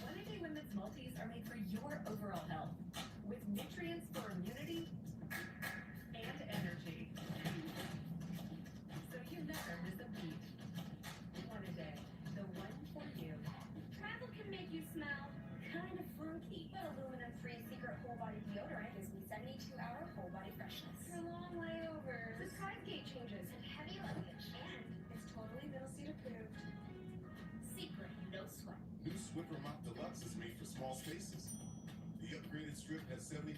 1-A-Day Women's Multis are made for your overall health, with nutrients for immunity and energy. So you never miss a beat. 1-A-Day, the one for you. Travel can make you smell kind of funky, but aluminum-free Secret Whole Body Deodorant gives me 72-hour whole body freshness. For long layovers, Surprise gate changes, and heavy luggage, and it's totally middle seat approved. Secret no sweat. New Swiffer Mop Deluxe is made for small spaces. The upgraded strip has 75%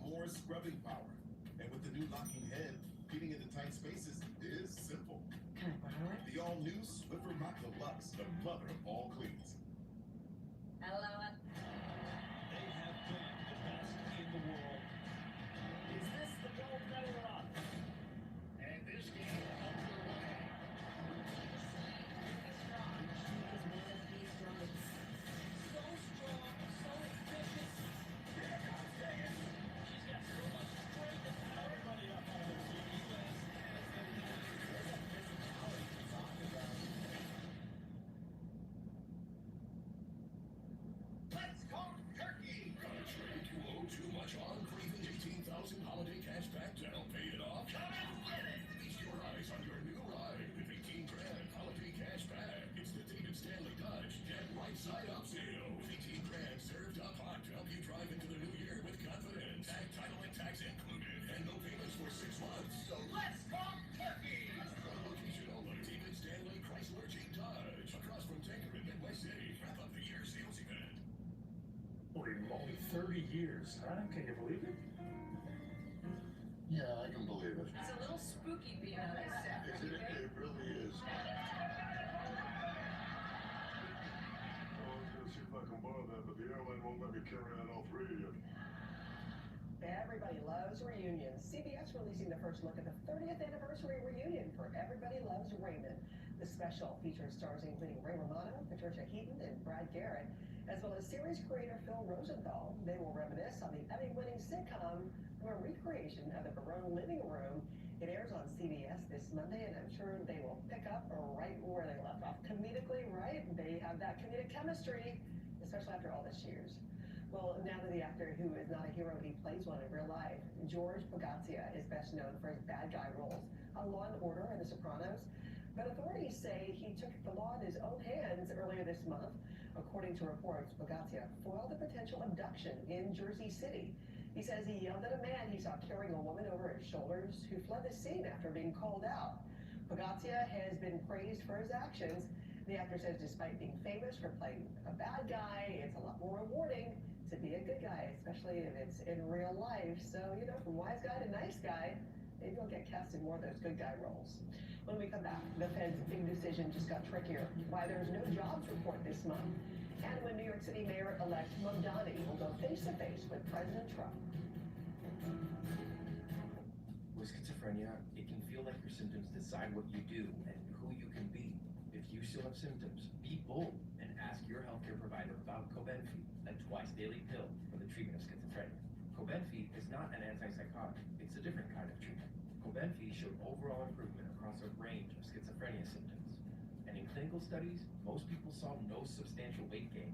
more scrubbing power. And with the new locking head, getting into tight spaces is simple. Can I borrow it? The all-new Swiffer Mop Deluxe, the mother of all cleans. Hello. They have been the best in the world. Is this the gold medal run? And this game underway. So strong, so vicious. Here comes Vegas. She's got so much strength and power. Everybody up on the team. There's a physicality to talk about. Let's talk turkey. Got a trade you owe too much on? Craving 18,000 holiday cash back to help pay it off? Come and get it. Feast your eyes on your new ride with 18 grand holiday cash back. It's the David Stanley Dodge Get Right Side Up sale with 18 grand served up hot to help you drive into the new year with confidence. Tag, title, and tax included, and no payments for 6 months. So let's talk turkey. On location only, David Stanley Chrysler Jeep Dodge across from Tanker in Midwest City. Wrap up the year sales event. Holy moly, 30 years, huh? Can you believe it? Yeah, I can believe it. It's a little spooky being on this set. It really is. I was gonna see if I can borrow that, but the airline won't let me carry out all 3 of you. Everybody Loves Reunion. CBS releasing the first look at the 30th anniversary reunion for Everybody Loves Raymond. The special features stars including Ray Romano, Patricia Heaton, and Brad Garrett, as well as series creator Phil Rosenthal. They will reminisce on the Emmy-winning sitcom from a recreation of the Barone living room. It airs on CBS this Monday, and I'm sure they will pick up right where they left off. Comedically, right? They have that comedic chemistry, especially after all this years. Well, now to the actor who is not a hero, he plays one in real life. George Pagazia is best known for his bad guy roles on Law & Order and The Sopranos. But authorities say he took the law in his own hands earlier this month. According to reports, Pagazia foiled a potential abduction in Jersey City. He says he yelled at a man he saw carrying a woman over his shoulders who fled the scene after being called out. Pagazia has been praised for his actions. The actor says despite being famous for playing a bad guy, it's a lot more rewarding to be a good guy, especially if it's in real life. So, you know, from wise guy to nice guy, maybe you'll get cast in more of those good guy roles. When we come back, the Fed's big decision just got trickier. Why there's no jobs report this month. And when New York City Mayor-elect Mamdani will go face-to-face with President Trump. With schizophrenia, it can feel like your symptoms decide what you do and who you can be. If you still have symptoms, be bold and ask your healthcare provider about Cobenfy, a twice-daily pill for the treatment of schizophrenia. Cobenfy is not an antipsychotic. It's a different kind of treatment. Cobenfy showed overall improvement across a range of schizophrenia symptoms. And in clinical studies, most people saw no substantial weight gain.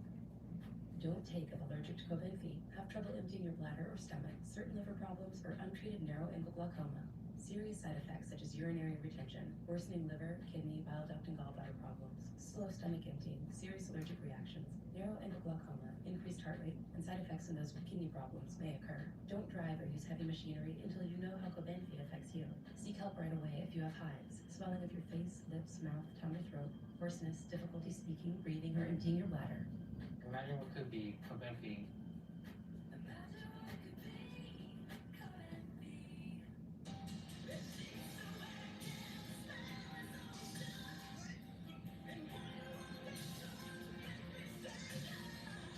Don't take if allergic to Cobenfy, have trouble emptying your bladder or stomach, certain liver problems, or untreated narrow angle glaucoma. Serious side effects such as urinary retention, worsening liver, kidney, bile duct, and gallbladder problems, slow stomach emptying, serious allergic reactions, narrow angle glaucoma, increased heart rate, and side effects in those with kidney problems may occur. Don't drive or use heavy machinery until you know how Cobenfy affects you. Seek help right away if you have hives, swelling of your face, lips, mouth, tongue, or throat, hoarseness, difficulty speaking, breathing, or emptying your bladder. Imagine what could be Cobenfy.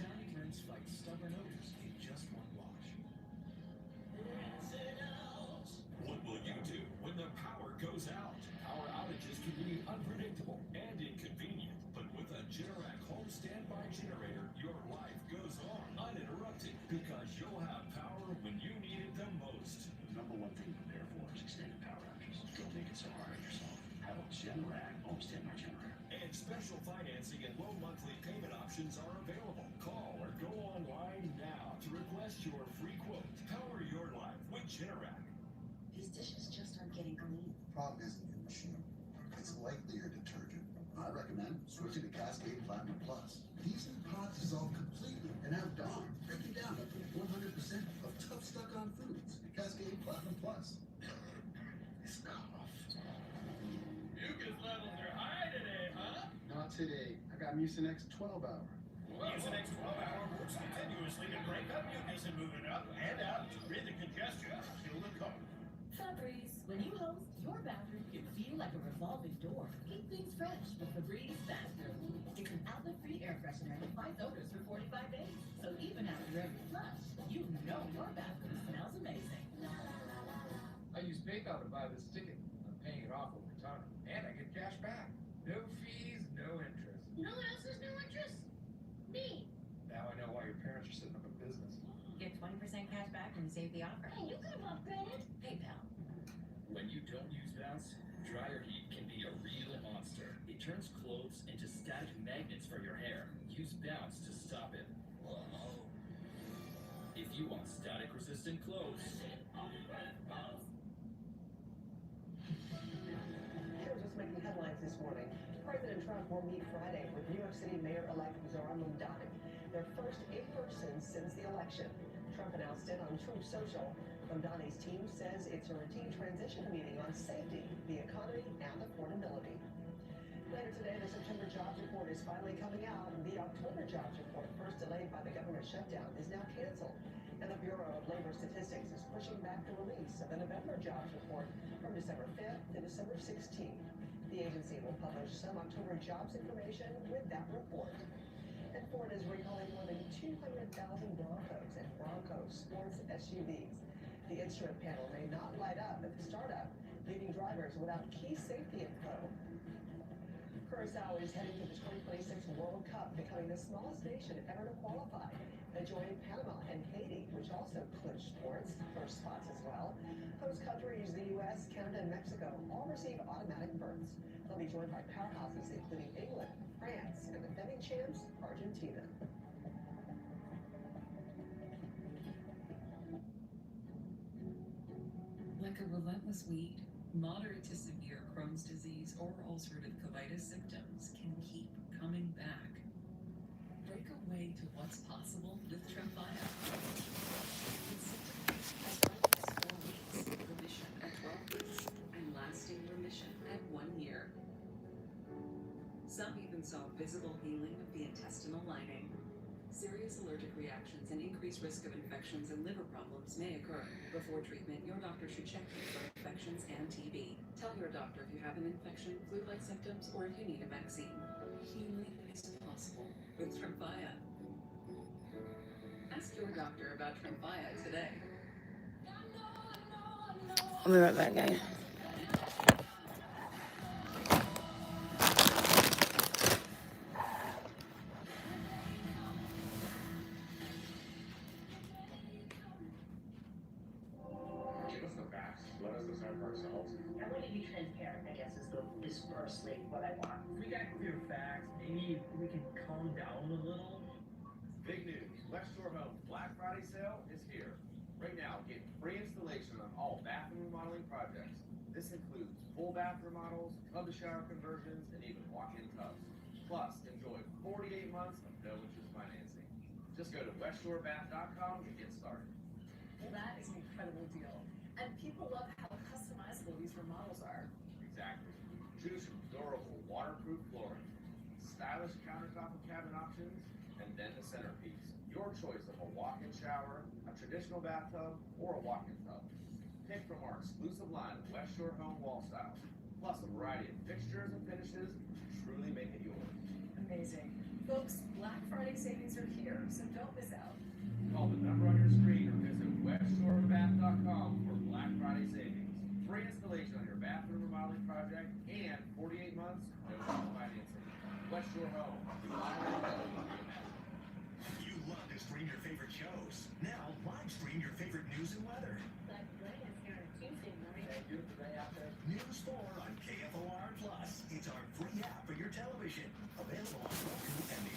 Downy rinse fights stubborn odors in just one wash. What will you do when the power goes out? Power outages can be unpredictable and inconvenient, but with a Generac home standby standby generator, your life goes on uninterrupted because you'll have power when you need it the most. Number one thing to prepare for is extended power outages. Don't make it so hard on yourself. Have a Generac home standby generator. And special financing and low monthly payment options are available. Call or go online now to request your free quote. Power your life with Generac. These dishes just aren't getting clean. Problem isn't your machine. It's likely your detergent. I recommend switching to Cascade Platinum Plus. These new pods dissolve completely and have Dawn breaking down up to 100% of tough stuck-on foods. Cascade Platinum Plus. This cough. Mucus levels are high today, huh? Not today. I got Mucinex 12 hour. Mucinex 12-hour works continuously to break up mucus and move it up and out to rid the congestion, kill the cough. Febreze. When you host, your bathroom can feel like a revolving door. Keep things fresh with Febreze Bathroom. It's an outlet-free air freshener that fights odors for 45 days. So even after every flush, you know your bathroom smells amazing. I use PayPal to buy this ticket. I'm paying it off over time. And I get cash back. No fees, no interest. You know what else is no interest? Me. Now I know why your parents are setting up a business. Get 20% cash back when you save the offer. Hey, you could have upgraded. PayPal. When you don't use Bounce, dryer heat can be a real monster. It turns clothes into static magnets for your hair. Use Bounce to stop it. If you want static-resistant clothes, Here's what's making headlines this morning. President Trump will meet Friday with New York City Mayor-elect Zohran Mamdani, their first in person since the election. Trump announced it on Truth Social. Mamdani's team says it's a routine transition meeting on safety, the economy, and affordability. Later today, the September jobs report is finally coming out. The October jobs report, first delayed by the government shutdown, is now canceled. And the Bureau of Labor Statistics is pushing back the release of the November jobs report from December 5th to December 16th. The agency will publish some October jobs information with that report. And Ford is recalling more than 200,000 Broncos and Bronco sports SUVs. The instrument panel may not light up at the startup, leaving drivers without key safety info. Curacao is heading to the 2026 World Cup, becoming the smallest nation ever to qualify. They join Panama and Haiti, which also clinched sports first spots as well. Host countries, the U.S., Canada, and Mexico, all receive automatic berths. They'll be joined by powerhouses including England, France, and defending champs, Argentina. Like a relentless weed, moderate to severe Crohn's disease or ulcerative colitis symptoms can keep coming back. Break away to what's possible with Tremfya. As early as 4 weeks, remission at 12 weeks, and lasting remission at 1 year. Some even saw visible healing of the intestinal lining. Serious allergic reactions and increased risk of infections and liver problems may occur. Before treatment, your doctor should check you for infections and TB. Tell your doctor if you have an infection, flu-like symptoms, or if you need a vaccine. Healing is possible with Tremfya. Ask your doctor about Tremfya today. I'll be right back, guys. Give us the facts. Let us decide for ourselves. I want to be transparent, I guess, is firstly what I want. If we got clear facts, maybe we can calm down a little. Big news. West Shore Home's Black Friday sale is here. Right now, get free installation on all bathroom remodeling projects. This includes full bath remodels, tub to shower conversions, and even walk-in tubs. Plus, enjoy 48 months of no interest financing. Just go to westshorebath.com to get started. Well, that is an incredible deal. And people love how customizable these remodels are. Exactly. Choose from durable, waterproof flooring, stylish countertop and cabinet options, and then the centerpiece. Your choice of a walk-in shower, a traditional bathtub, or a walk-in tub. Pick from our exclusive line of West Shore Home wall styles, plus a variety of fixtures and finishes to truly make it yours. Amazing. Folks, Black Friday savings are here, so don't miss out. Call the number on your screen or visit westshorebath.com for Black Friday savings. Free installation on your bathroom remodeling project and 48 months no financing. West Shore Home. favorite shows. Now, live stream your favorite news and weather. Like joining us here on a Tuesday morning. Beautiful day out there. News 4 on KFOR Plus. It's our free app for your television. Available on Roku and the